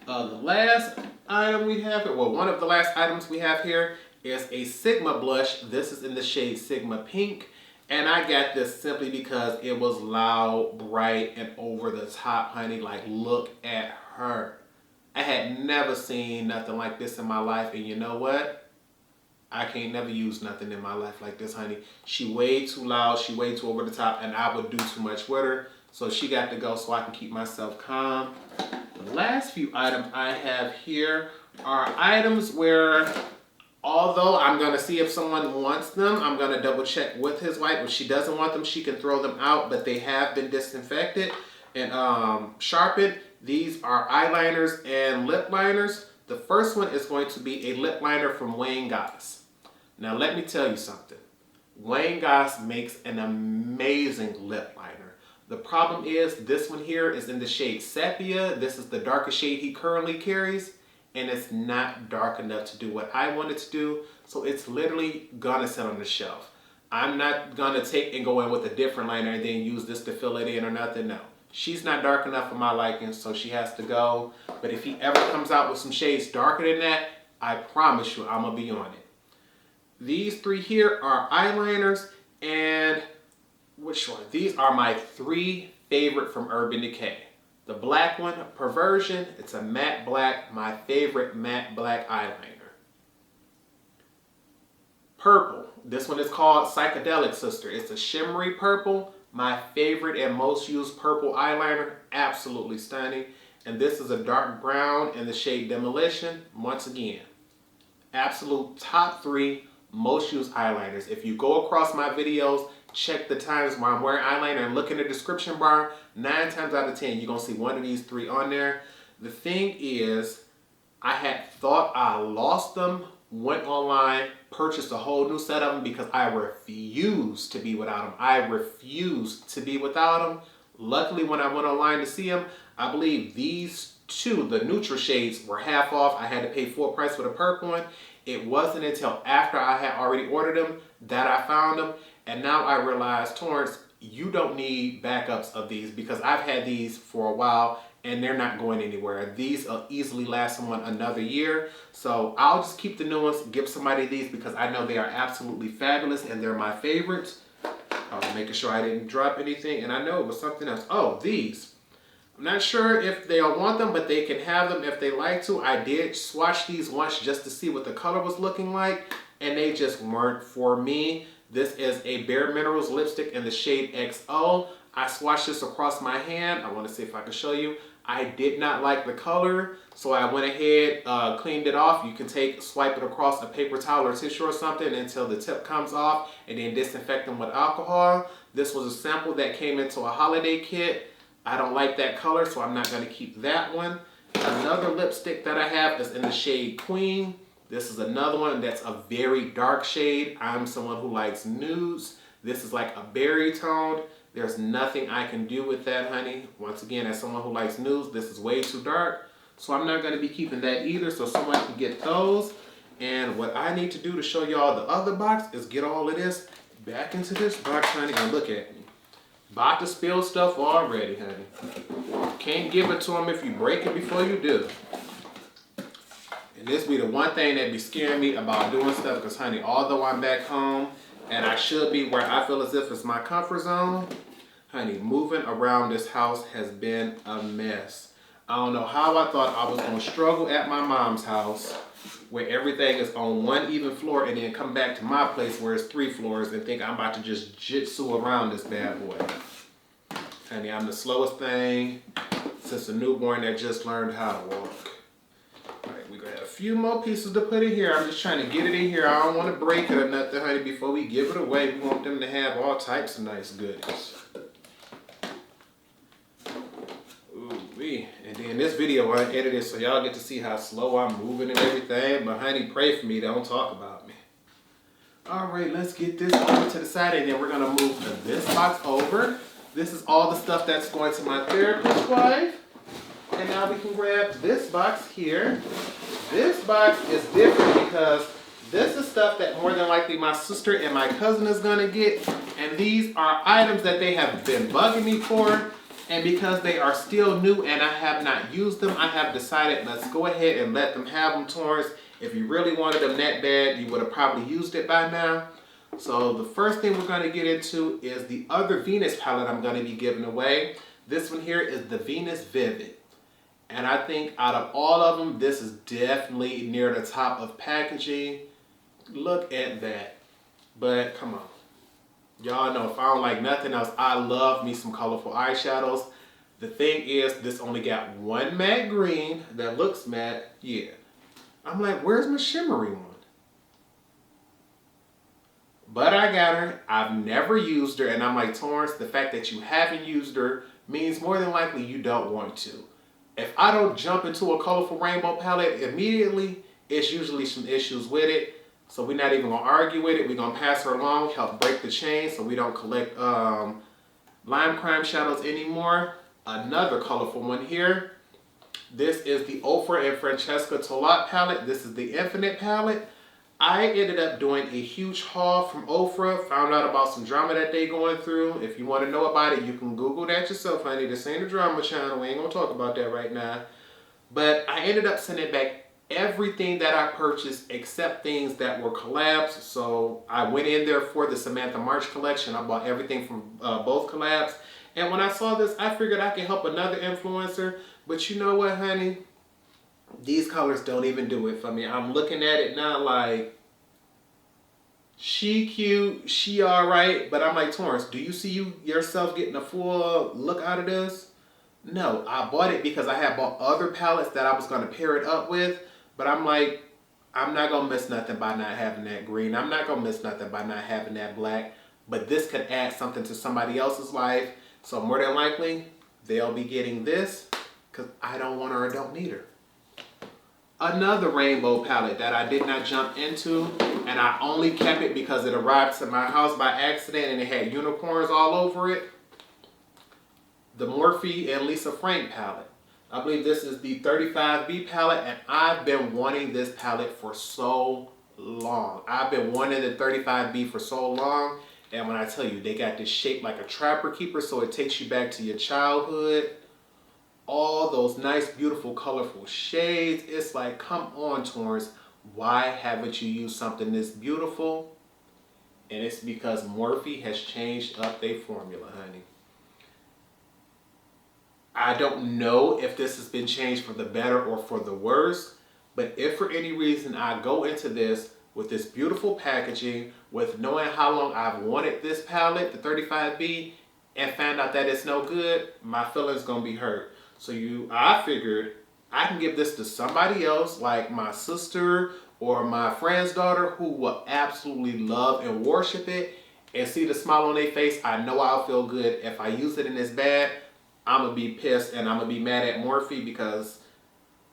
The last item we have, well, one of the last items we have here is a Sigma blush. This is in the shade Sigma Pink. And I got this simply because it was loud, bright, and over the top, honey. Like, look at her. I had never seen nothing like this in my life. And you know what? I can't never use nothing in my life like this, honey. She way too loud. She way too over the top. And I would do too much with her. So she got to go so I can keep myself calm. The last few items I have here are items where, although I'm going to see if someone wants them, I'm going to double check with his wife. If she doesn't want them, she can throw them out, but they have been disinfected and sharpened. These are eyeliners and lip liners. The first one is going to be a lip liner from Wayne Goss. Now let me tell you something. Wayne Goss makes an amazing lip liner. The problem is this one here is in the shade Sepia. This is the darkest shade he currently carries, and it's not dark enough to do what I want it to do, so it's literally gonna sit on the shelf. I'm not gonna take and go in with a different liner and then use this to fill it in or nothing, no. She's not dark enough for my liking, so she has to go. But if he ever comes out with some shades darker than that, I promise you I'm gonna be on it. These three here are eyeliners, and which one? These are my three favorite from Urban Decay. The black one, Perversion, it's a matte black, my favorite matte black eyeliner. Purple, this one is called Psychedelic Sister. It's a shimmery purple, my favorite and most used purple eyeliner, absolutely stunning. And this is a dark brown in the shade Demolition. Once again, absolute top three most used eyeliners. If you go across my videos, check the times where I'm wearing eyeliner and look in the description bar, 9 times out of 10, you're going to see one of these three on there. The thing is, I had thought I lost them, went online, purchased a whole new set of them because I refused to be without them. I refused to be without them. Luckily, when I went online to see them, I believe these two, the neutral shades, were half off. I had to pay full price for the purple one. It wasn't until after I had already ordered them that I found them. And now I realize, Torrence, you don't need backups of these because I've had these for a while and they're not going anywhere. These will easily last someone another year. So I'll just keep the new ones, give somebody these because I know they are absolutely fabulous and they're my favorites. I was making sure I didn't drop anything, and I know it was something else. Oh, these. I'm not sure if they'll want them, but they can have them if they like to. I did swatch these once just to see what the color was looking like, and they just weren't for me. This is a Bare Minerals lipstick in the shade XO. I swatched this across my hand. I want to see if I can show you. I did not like the color, so I went ahead, cleaned it off. You can swipe it across a paper towel or tissue or something until the tip comes off, and then disinfect them with alcohol. This was a sample that came into a holiday kit. I don't like that color, so I'm not going to keep that one. Another lipstick that I have is in the shade Queen. This is another one that's a very dark shade. I'm someone who likes nudes. This is like a berry toned. There's nothing I can do with that, honey. Once again, as someone who likes nudes, this is way too dark. So I'm not going to be keeping that either, so someone can get those. And what I need to do to show y'all the other box is get all of this back into this box, honey, and look at me. About to spill stuff already, honey. Can't give it to them if you break it before you do. And this be the one thing that be scaring me about doing stuff, because, honey, although I'm back home and I should be where I feel as if it's my comfort zone, honey, moving around this house has been a mess. I don't know how I thought I was going to struggle at my mom's house where everything is on one even floor and then come back to my place where it's 3 floors and think I'm about to just jitsu around this bad boy. Honey, I'm the slowest thing since a newborn that just learned how to walk. All right, we got a few more pieces to put in here. I'm just trying to get it in here. I don't want to break it or nothing, honey, before we give it away. We want them to have all types of nice goodies. Ooh-wee. And then this video I edited so y'all get to see how slow I'm moving and everything. But honey, pray for me. Don't talk about me. All right, let's get this over to the side, and then we're going to move this box over. This is all the stuff that's going to my therapist wife. And now we can grab this box here. This box is different because this is stuff that more than likely my sister and my cousin is going to get. And these are items that they have been bugging me for. And because they are still new and I have not used them, I have decided let's go ahead and let them have them, Torrence. If you really wanted them that bad, you would have probably used it by now. So the first thing we're going to get into is the other Venus palette I'm going to be giving away. This one here is the Venus Vivid. And I think out of all of them, this is definitely near the top of packaging. Look at that. But come on. Y'all know if I don't like nothing else, I love me some colorful eyeshadows. The thing is, this only got one matte green that looks matte. Yeah. I'm like, where's my shimmery one? But I got her. I've never used her. And I'm like, Torrence, the fact that you haven't used her means more than likely you don't want to. If I don't jump into a colorful rainbow palette immediately, it's usually some issues with it. So we're not even going to argue with it. We're going to pass her along, help break the chain so we don't collect lime crime shadows anymore. Another colorful one here. This is the Ofra and Francesca Tolat palette. This is the Infinite palette. I ended up doing a huge haul from Ofra. Found out about some drama that they going through. If you want to know about it, you can Google that yourself, honey. This ain't a drama channel. We ain't going to talk about that right now. But I ended up sending back everything that I purchased except things that were collabs. So I went in there for the Samantha March collection. I bought everything from both collabs. And when I saw this, I figured I could help another influencer. But you know what, honey? These colors don't even do it for me. I'm looking at it now like, she cute, she alright. But I'm like, Torrence, do you see yourself getting a full look out of this? No, I bought it because I had bought other palettes that I was going to pair it up with. But I'm like, I'm not going to miss nothing by not having that green. I'm not going to miss nothing by not having that black. But this could add something to somebody else's life. So more than likely, they'll be getting this because I don't want her or don't need her. Another rainbow palette that I did not jump into, and I only kept it because it arrived to my house by accident and it had unicorns all over it. The Morphe and Lisa Frank palette. I believe this is the 35B palette, and I've been wanting this palette for so long. I've been wanting the 35B for so long, and when I tell you, they got this shape like a trapper keeper, so it takes you back to your childhood. All those nice, beautiful, colorful shades. It's like, come on, Torrence. Why haven't you used something this beautiful? And it's because Morphe has changed up their formula, honey. I don't know if this has been changed for the better or for the worse, but if for any reason I go into this with this beautiful packaging, with knowing how long I've wanted this palette, the 35B, and found out that it's no good, my feelings gonna be hurt. So I figured I can give this to somebody else, like my sister or my friend's daughter, who will absolutely love and worship it, and see the smile on their face. I know I'll feel good. If I use it and it's bad, I'm going to be pissed and I'm going to be mad at Morphe, because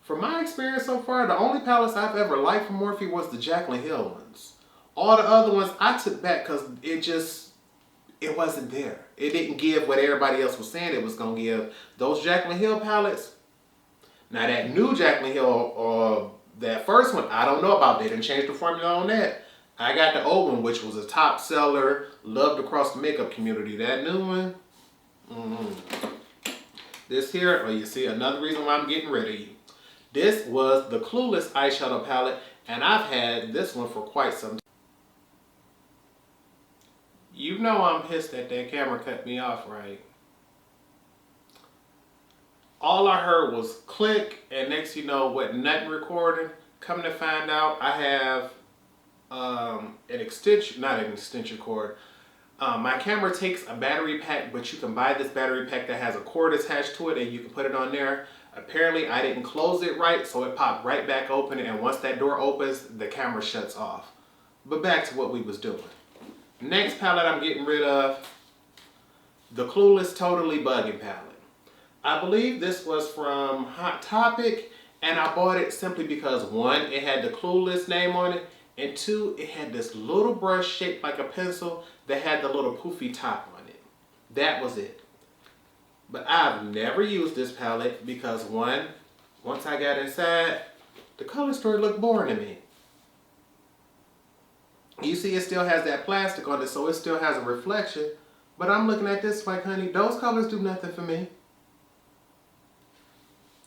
from my experience so far, the only palettes I've ever liked from Morphe was the Jaclyn Hill ones. All the other ones I took back because it wasn't there. It didn't give what everybody else was saying it was going to give. Those Jaclyn Hill palettes, now that new Jaclyn Hill, that first one, I don't know about. They didn't change the formula on that. I got the old one, which was a top seller, loved across the makeup community. That new one, This here, you see, another reason why I'm getting rid of you. This was the Clueless eyeshadow palette, and I've had this one for quite some time. You know I'm pissed that camera cut me off, right? All I heard was click, and next you know what, nothing recording. Come to find out, I have an extension, not an extension cord. My camera takes a battery pack, but you can buy this battery pack that has a cord attached to it and you can put it on there. Apparently I didn't close it right, so it popped right back open, and once that door opens, the camera shuts off. But back to what we was doing. Next palette I'm getting rid of, the Clueless Totally Bugging palette. I believe this was from Hot Topic, and I bought it simply because, one, it had the Clueless name on it, and two, it had this little brush shaped like a pencil that had the little poofy top on it. That was it. But I've never used this palette because, one, once I got inside, the color story looked boring to me. You see, it still has that plastic on it, so it still has a reflection. But I'm looking at this like, honey, those colors do nothing for me.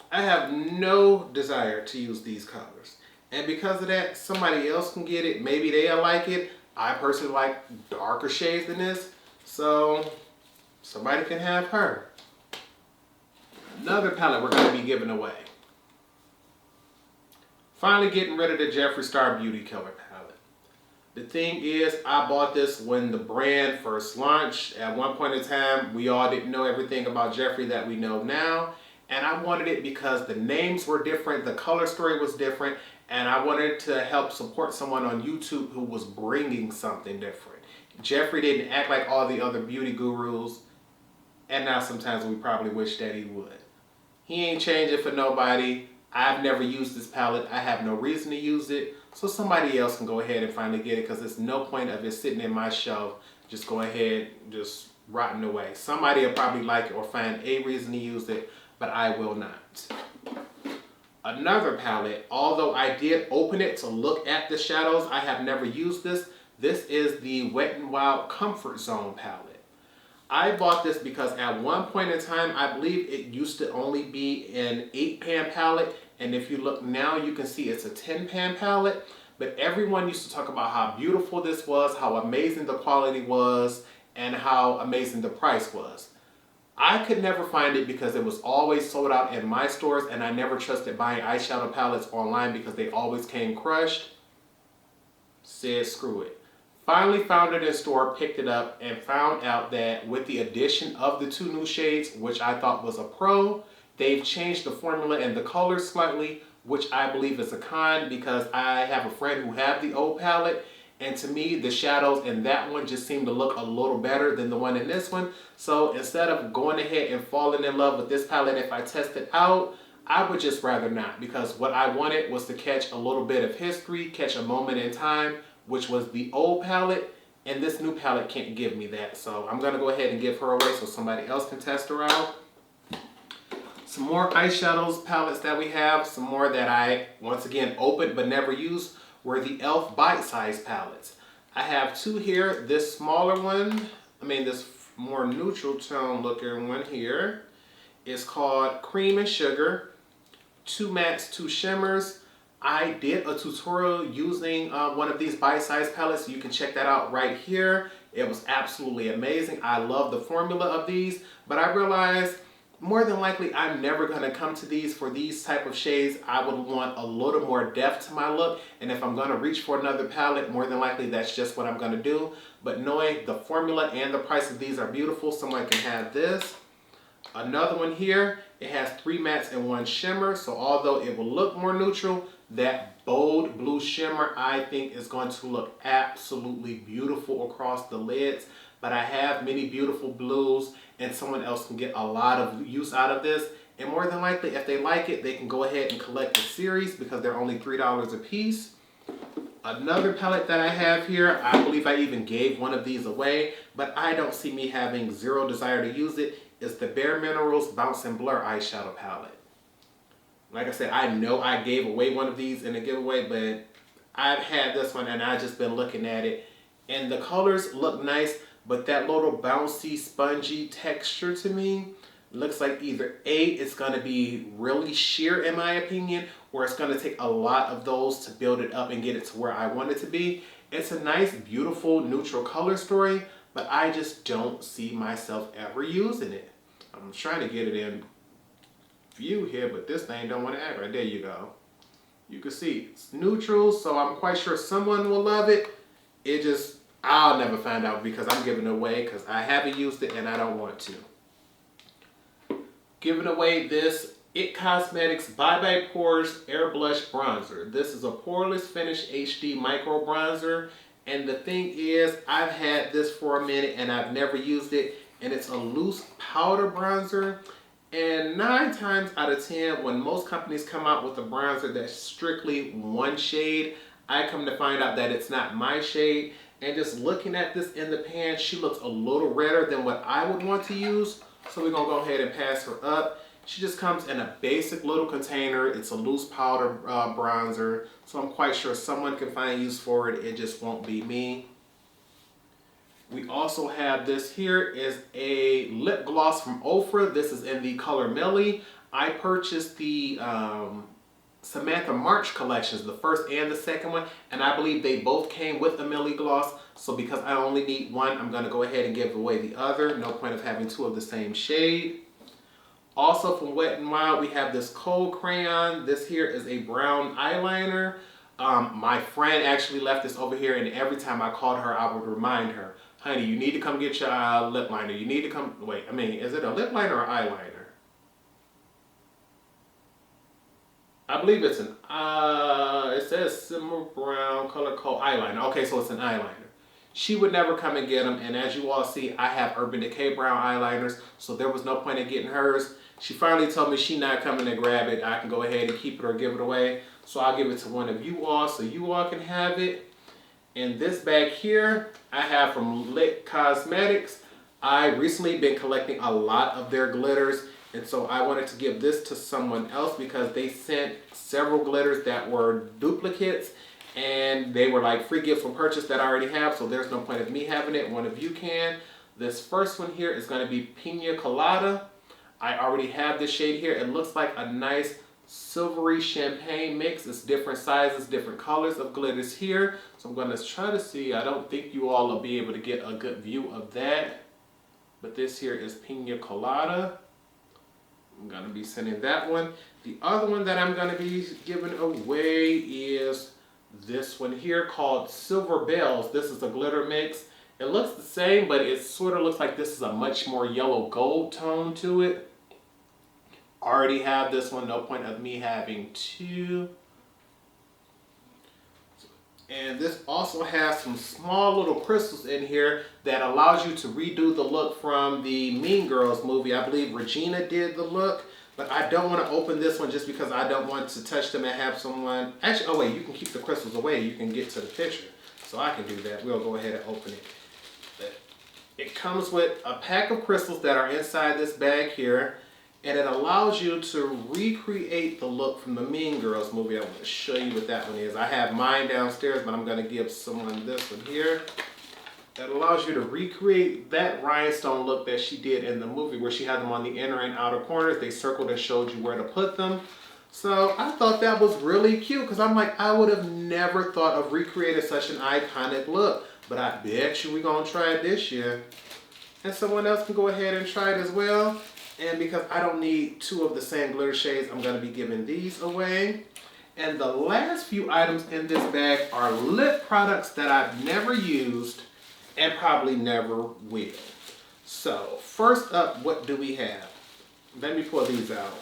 I have no desire to use these colors. And because of that, somebody else can get it. Maybe they'll like it. I personally like darker shades than this. So somebody can have her. Another palette we're going to be giving away. Finally getting rid of the Jeffree Star Beauty Killer palette. The thing is, I bought this when the brand first launched. At one point in time, we all didn't know everything about Jeffree that we know now. And I wanted it because the names were different, the color story was different, and I wanted to help support someone on YouTube who was bringing something different. Jeffree didn't act like all the other beauty gurus, and now sometimes we probably wish that he would. He ain't changing for nobody. I've never used this palette. I have no reason to use it, so somebody else can go ahead and finally get it, because there's no point of it sitting in my shelf, just go ahead, just rotting away. Somebody will probably like it or find a reason to use it, but I will not. Another palette, although I did open it to look at the shadows, I have never used this. This is the Wet n Wild Comfort Zone palette. I bought this because at one point in time, I believe it used to only be an 8-pan palette, And if you look now, you can see it's a 10-pan palette. But everyone used to talk about how beautiful this was, how amazing the quality was, and how amazing the price was. I could never find it because it was always sold out in my stores, and I never trusted buying eyeshadow palettes online because they always came crushed. Said screw it. Finally found it in store, picked it up, and found out that with the addition of the 2 new shades, which I thought was a pro, they've changed the formula and the colors slightly, which I believe is a con because I have a friend who had the old palette, and to me the shadows in that one just seem to look a little better than the one in this one. So instead of going ahead and falling in love with this palette if I test it out, I would just rather not, because what I wanted was to catch a little bit of history, catch a moment in time, which was the old palette, and this new palette can't give me that. So I'm gonna go ahead and give her away so somebody else can test her out. Some more eyeshadows palettes that we have, some more that I, once again, opened but never used, were the Elf bite-size palettes. I have 2 here. This smaller one, this more neutral tone looking one here, is called Cream and Sugar. 2 mattes, 2 shimmers. I did a tutorial using one of these bite-size palettes, so you can check that out right here. It was absolutely amazing. I love the formula of these, but I realized more than likely I'm never going to come to these for these type of shades. I would want a little more depth to my look, and if I'm going to reach for another palette, more than likely that's just what I'm going to do. But knowing the formula and the price of these are beautiful, someone can have this. Another one here, it has 3 mattes and 1 shimmer, so although it will look more neutral, that bold blue shimmer I think is going to look absolutely beautiful across the lids. But I have many beautiful blues, and someone else can get a lot of use out of this. And more than likely, if they like it, they can go ahead and collect the series because they're only $3 a piece. Another palette that I have here, I believe I even gave one of these away, but I don't see me having zero desire to use it, is the Bare Minerals Bounce and Blur eyeshadow palette. Like I said, I know I gave away one of these in a giveaway, but I've had this one and I've just been looking at it. And the colors look nice, but that little bouncy, spongy texture to me looks like either A, it's going to be really sheer in my opinion, or it's going to take a lot of those to build it up and get it to where I want it to be. It's a nice, beautiful, neutral color story, but I just don't see myself ever using it. I'm trying to get it in view here, but this thing don't want to act right. There you go. You can see it's neutral, so I'm quite sure someone will love it. I'll never find out because I'm giving it away because I haven't used it and I don't want to. Giving away this IT Cosmetics Bye Bye Pores Air Blush Bronzer. This is a poreless finish HD micro bronzer, and the thing is, I've had this for a minute and I've never used it, and it's a loose powder bronzer. And 9 times out of 10, when most companies come out with a bronzer that's strictly one shade, I come to find out that it's not my shade. And just looking at this in the pan, she looks a little redder than what I would want to use. So we're gonna go ahead and pass her up. She just comes in a basic little container. It's a loose powder bronzer. So I'm quite sure someone can find use for it. It just won't be me. We also have this here is a lip gloss from Ofra. This is in the color Millie. I purchased the Samantha March collections, the first and the second one, and I believe they both came with a Millie gloss. So because I only need one, I'm going to go ahead and give away the other. No point of having 2 of the same shade. Also from Wet n Wild, we have this Cold Crayon. This here is a brown eyeliner. My friend actually left this over here, and every time I called her, I would remind her, honey, you need to come get your lip liner. You need to come, wait, is it a lip liner or eyeliner? I believe it's an, it says simmer brown color code eyeliner. Okay, so it's an eyeliner. She would never come and get them, and as you all see, I have Urban Decay brown eyeliners, so there was no point in getting hers. She finally told me she's not coming to grab it. I can go ahead and keep it or give it away. So I'll give it to one of you all so you all can have it. And this bag here, I have from IT Cosmetics. I recently been collecting a lot of their glitters, and so I wanted to give this to someone else because they sent several glitters that were duplicates, and they were like free gifts from purchase that I already have, so there's no point of me having it. One of you can. This first one here is going to be Pina Colada. I already have this shade here. It looks like a nice silvery champagne mix. It's different sizes, different colors of glitters here. So I'm going to try to see. I don't think you all will be able to get a good view of that. But this here is Pina Colada. I'm going to be sending that one. The other one that I'm going to be giving away is this one here called Silver Bells. This is a glitter mix. It looks the same, but it sort of looks like this is a much more yellow gold tone to it. Already have this one, no point of me having two. And this also has some small little crystals in here that allows you to redo the look from the Mean Girls movie. I believe Regina did the look, but I don't want to open this one just because I don't want to touch them and have someone... Actually, oh wait, you can keep the crystals away. You can get to the picture. So I can do that. We'll go ahead and open it. It comes with a pack of crystals that are inside this bag here. And it allows you to recreate the look from the Mean Girls movie. I want to show you what that one is. I have mine downstairs, but I'm going to give someone this one here. That allows you to recreate that rhinestone look that she did in the movie where she had them on the inner and outer corners. They circled and showed you where to put them. So I thought that was really cute because I'm like, I would have never thought of recreating such an iconic look. But I bet you we're going to try it this year. And someone else can go ahead and try it as well. And because I don't need two of the same glitter shades, I'm going to be giving these away. And the last few items in this bag are lip products that I've never used and probably never will. So first up, what do we have? Let me pull these out.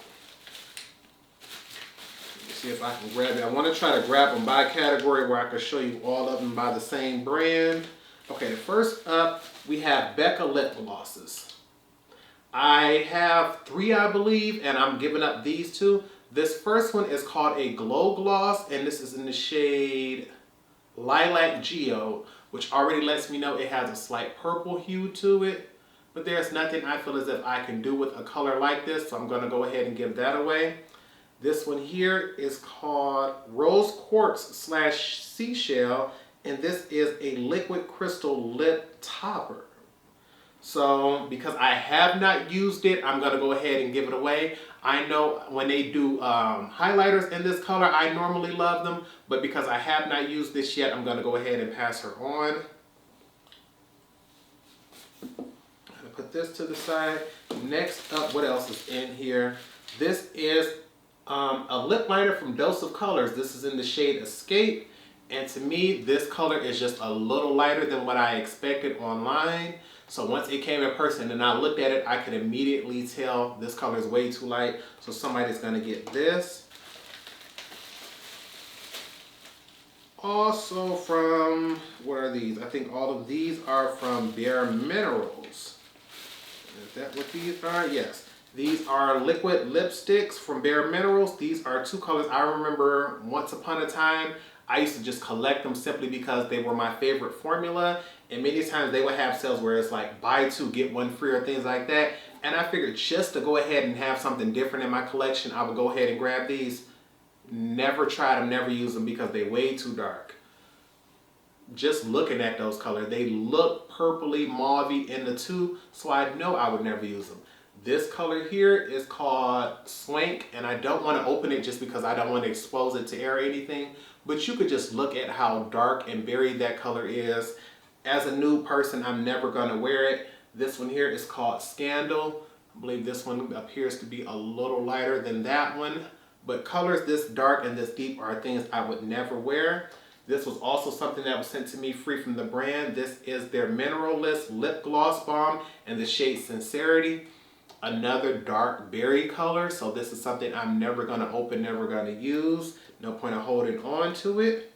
Let me see if I can grab it. I want to try to grab them by category where I can show you all of them by the same brand. Okay, first up, we have Becca lip glosses. I have 3, I believe, and I'm giving up these 2. This first one is called a Glow Gloss, and this is in the shade Lilac Geo, which already lets me know it has a slight purple hue to it. But there's nothing I feel as if I can do with a color like this, so I'm going to go ahead and give that away. This one here is called Rose Quartz / Seashell, and this is a liquid crystal lip topper. So, because I have not used it, I'm going to go ahead and give it away. I know when they do highlighters in this color, I normally love them. But because I have not used this yet, I'm going to go ahead and pass her on. I'm going to put this to the side. Next up, what else is in here? This is a lip liner from Dose of Colors. This is in the shade Escape. And to me, this color is just a little lighter than what I expected online. So once it came in person and I looked at it, I could immediately tell this color is way too light. So somebody's going to get this. Also from, what are these? I think all of these are from Bare Minerals. Is that what these are? Yes. These are liquid lipsticks from Bare Minerals. These are 2 colors I remember once upon a time. I used to just collect them simply because they were my favorite formula. And many times they would have sales where it's like buy 2, get 1 free or things like that. And I figured just to go ahead and have something different in my collection, I would go ahead and grab these. Never tried them, never used them because they're way too dark. Just looking at those colors, they look purpley, mauvey in the 2, so I know I would never use them. This color here is called Swank, and I don't want to open it just because I don't want to expose it to air or anything. But you could just look at how dark and buried that color is. As a new person, I'm never going to wear it. This one here is called Scandal. I believe this one appears to be a little lighter than that one. But colors this dark and this deep are things I would never wear. This was also something that was sent to me free from the brand. This is their Mineralist Lip Gloss Balm in the shade Sincerity. Another dark berry color. So this is something I'm never going to open, never going to use. No point of holding on to it.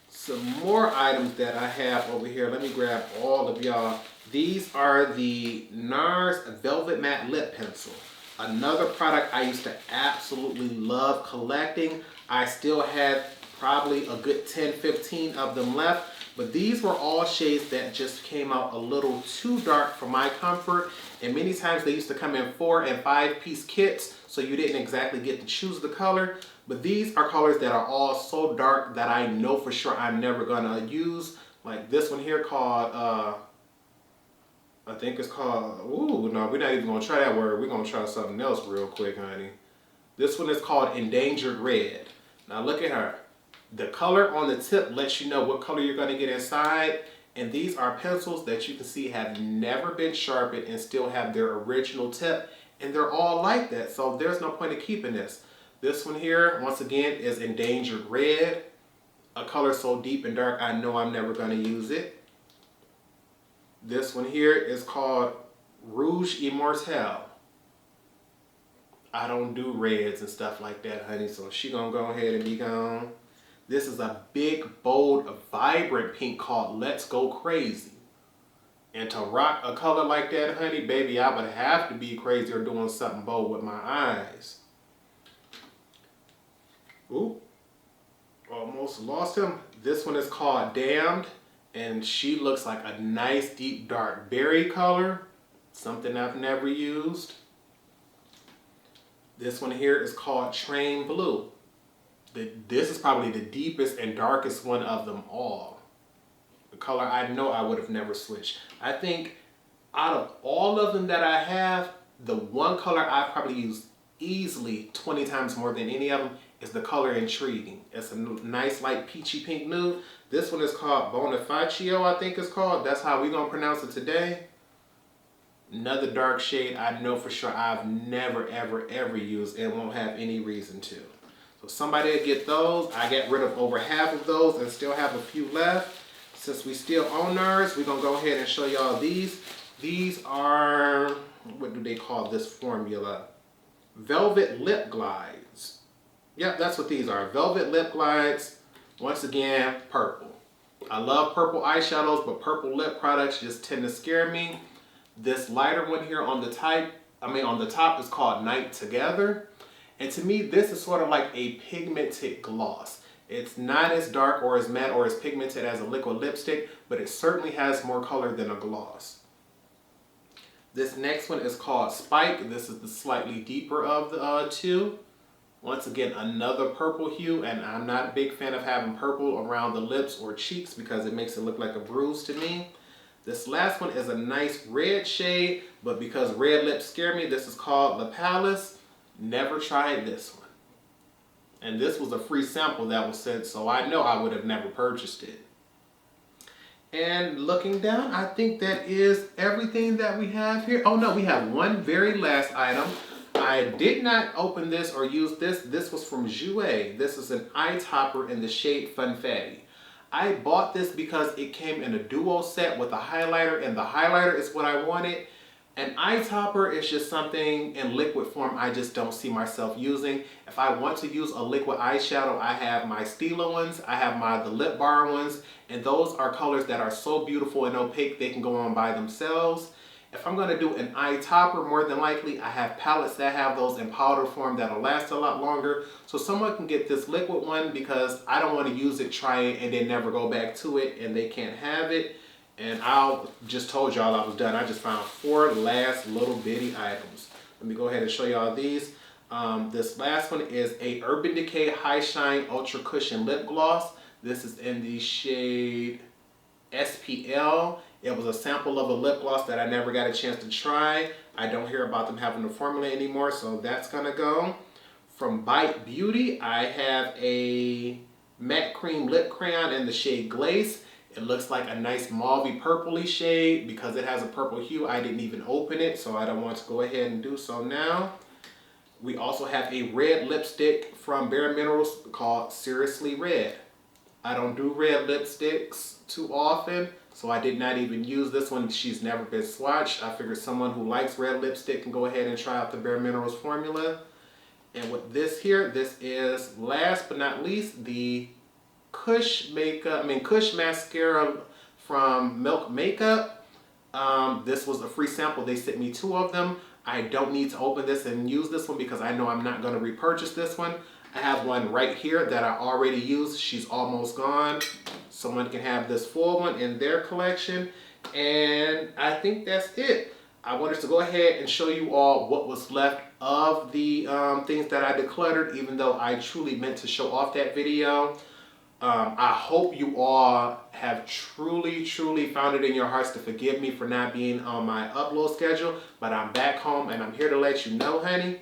Some more items that I have over here. Let me grab all of y'all. These are the NARS Velvet Matte Lip Pencil. Another product I used to absolutely love collecting. I still had probably a good 10, 15 of them left. But these were all shades that just came out a little too dark for my comfort. And many times they used to come in 4- and 5-piece kits, so you didn't exactly get to choose the color. But these are colors that are all so dark that I know for sure I'm never gonna use. Like this one here called I think it's called, ooh, no, we're not even gonna try that word. We're gonna try something else real quick, honey. This one is called Endangered Red. Now look at her. The color on the tip lets you know what color you're gonna get inside. And these are pencils that you can see have never been sharpened and still have their original tip. And they're all like that, so there's no point in keeping this. This one here, once again, is Endangered Red. A color so deep and dark, I know I'm never gonna use it. This one here is called Rouge Immortelle. I don't do reds and stuff like that, honey, so she gonna go ahead and be gone. This is a big, bold, vibrant pink called Let's Go Crazy. And to rock a color like that, honey, baby, I would have to be crazy or doing something bold with my eyes. Ooh, almost lost him. This one is called Damned, and she looks like a nice, deep, dark berry color. Something I've never used. This one here is called Train Blue. This is probably the deepest and darkest one of them all. The color I know I would have never switched. I think out of all of them that I have, the one color I've probably used easily 20 times more than any of them is the color Intriguing. It's a nice light peachy pink nude. This one is called Bonifacio, I think it's called. That's how we're going to pronounce it today. Another dark shade I know for sure I've never, ever, ever used and won't have any reason to. So somebody will get those. I got rid of over half of those and still have a few left. Since we still own ours, we're going to go ahead and show y'all these. These are, what do they call this formula? Velvet Lip Glides. Yep, that's what these are. Velvet Lip Glides. Once again, purple. I love purple eyeshadows, but purple lip products just tend to scare me. This lighter one here on the top is called Night Together. And to me, this is sort of like a pigmented gloss. It's not as dark or as matte or as pigmented as a liquid lipstick, but it certainly has more color than a gloss. This next one is called Spike. This is the slightly deeper of the two. Once again, another purple hue, and I'm not a big fan of having purple around the lips or cheeks because it makes it look like a bruise to me. This last one is a nice red shade, but because red lips scare me, this is called La Palace. Never tried this one. And this was a free sample that was sent, so I know I would have never purchased it. And looking down, I think that is everything that we have here. Oh no, we have one very last item. I did not open this or use this. This was from Juvia. This is an eye topper in the shade Fun Fatty. I bought this because it came in a duo set with a highlighter, and the highlighter is what I wanted. An eye topper is just something in liquid form I just don't see myself using. If I want to use a liquid eyeshadow, I have my Stila ones, I have the Lip Bar ones, and those are colors that are so beautiful and opaque they can go on by themselves. If I'm going to do an eye topper, more than likely, I have palettes that have those in powder form that'll last a lot longer. So someone can get this liquid one because I don't want to use it, try it, and then never go back to it, and they can't have it. And I just told y'all I was done. I just found 4 last little bitty items. Let me go ahead and show y'all these. This last one is a Urban Decay High Shine Ultra Cushion Lip Gloss. This is in the shade SPL. It was a sample of a lip gloss that I never got a chance to try. I don't hear about them having the formula anymore, so that's gonna go. From Bite Beauty, I have a matte cream lip crayon in the shade Glaze. It looks like a nice mauvey purpley shade. Because it has a purple hue, I didn't even open it, so I don't want to go ahead and do so now. We also have a red lipstick from Bare Minerals called Seriously Red. I don't do red lipsticks too often, so I did not even use this one. She's never been swatched. I figured someone who likes red lipstick can go ahead and try out the Bare Minerals formula. And with this here, this is last but not least the Kush mascara from Milk Makeup. This was a free sample. They sent me 2 of them. I don't need to open this and use this one because I know I'm not going to repurchase this one. I have one right here that I already used. She's almost gone. Someone can have this full one in their collection. And I think that's it. I wanted to go ahead and show you all what was left of the things that I decluttered, even though I truly meant to show off that video. I hope you all have truly found it in your hearts to forgive me for not being on my upload schedule, but I'm back home and I'm here to let you know, honey,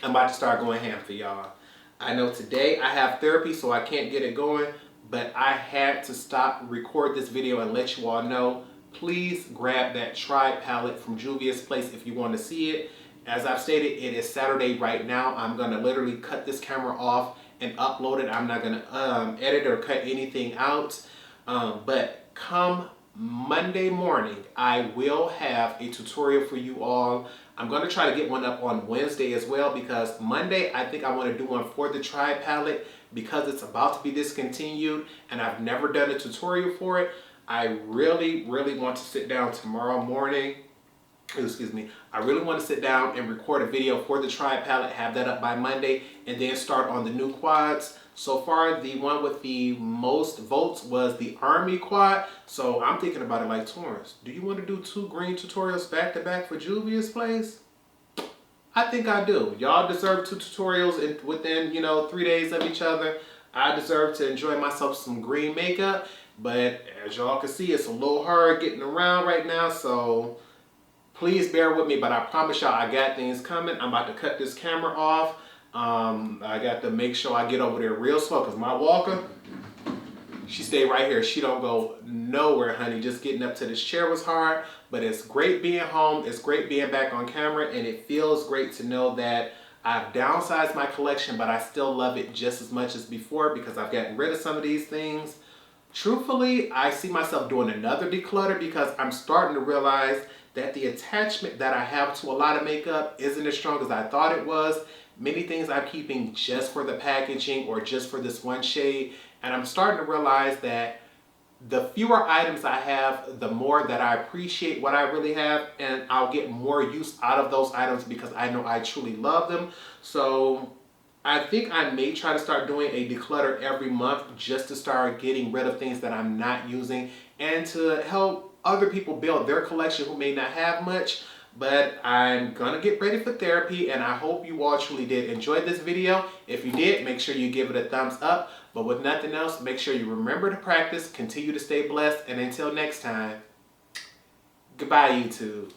I'm about to start going ham for y'all. I know today I have therapy, so I can't get it going, but I had to stop, record this video and let you all know, please grab that Tribe palette from Juvia's place if you want to see it. As I've stated, it is Saturday right now. I'm going to literally cut this camera off and upload it. I'm not going to edit or cut anything out. But come Monday morning, I will have a tutorial for you all. I'm going to try to get one up on Wednesday as well, because Monday I think I want to do one for the Tribe palette because it's about to be discontinued and I've never done a tutorial for it. I really want to sit down tomorrow morning. Excuse me. I really want to sit down and record a video for the Tribe palette, have that up by Monday, and then start on the new quads. So far, the one with the most votes was the Army quad. So I'm thinking about it like, Torrence, do you want to do 2 green tutorials back to back for Juvia's place? I think I do. Y'all deserve 2 tutorials within, 3 days of each other. I deserve to enjoy myself some green makeup. But as y'all can see, it's a little hard getting around right now. So please bear with me, but I promise y'all I got things coming. I'm about to cut this camera off. I got to make sure I get over there real slow because my walker, she stayed right here. She don't go nowhere, honey. Just getting up to this chair was hard, but it's great being home. It's great being back on camera, and it feels great to know that I've downsized my collection, but I still love it just as much as before because I've gotten rid of some of these things. Truthfully, I see myself doing another declutter because I'm starting to realize that the attachment that I have to a lot of makeup isn't as strong as I thought it was. Many things I'm keeping just for the packaging or just for this one shade. And I'm starting to realize that the fewer items I have, the more that I appreciate what I really have, and I'll get more use out of those items because I know I truly love them. So I think I may try to start doing a declutter every month just to start getting rid of things that I'm not using and to help other people build their collection who may not have much. But I'm gonna get ready for therapy, and I hope you all truly did enjoy this video. If you did, make sure you give it a thumbs up. But with nothing else, make sure you remember to practice, continue to stay blessed, and until next time, goodbye, YouTube.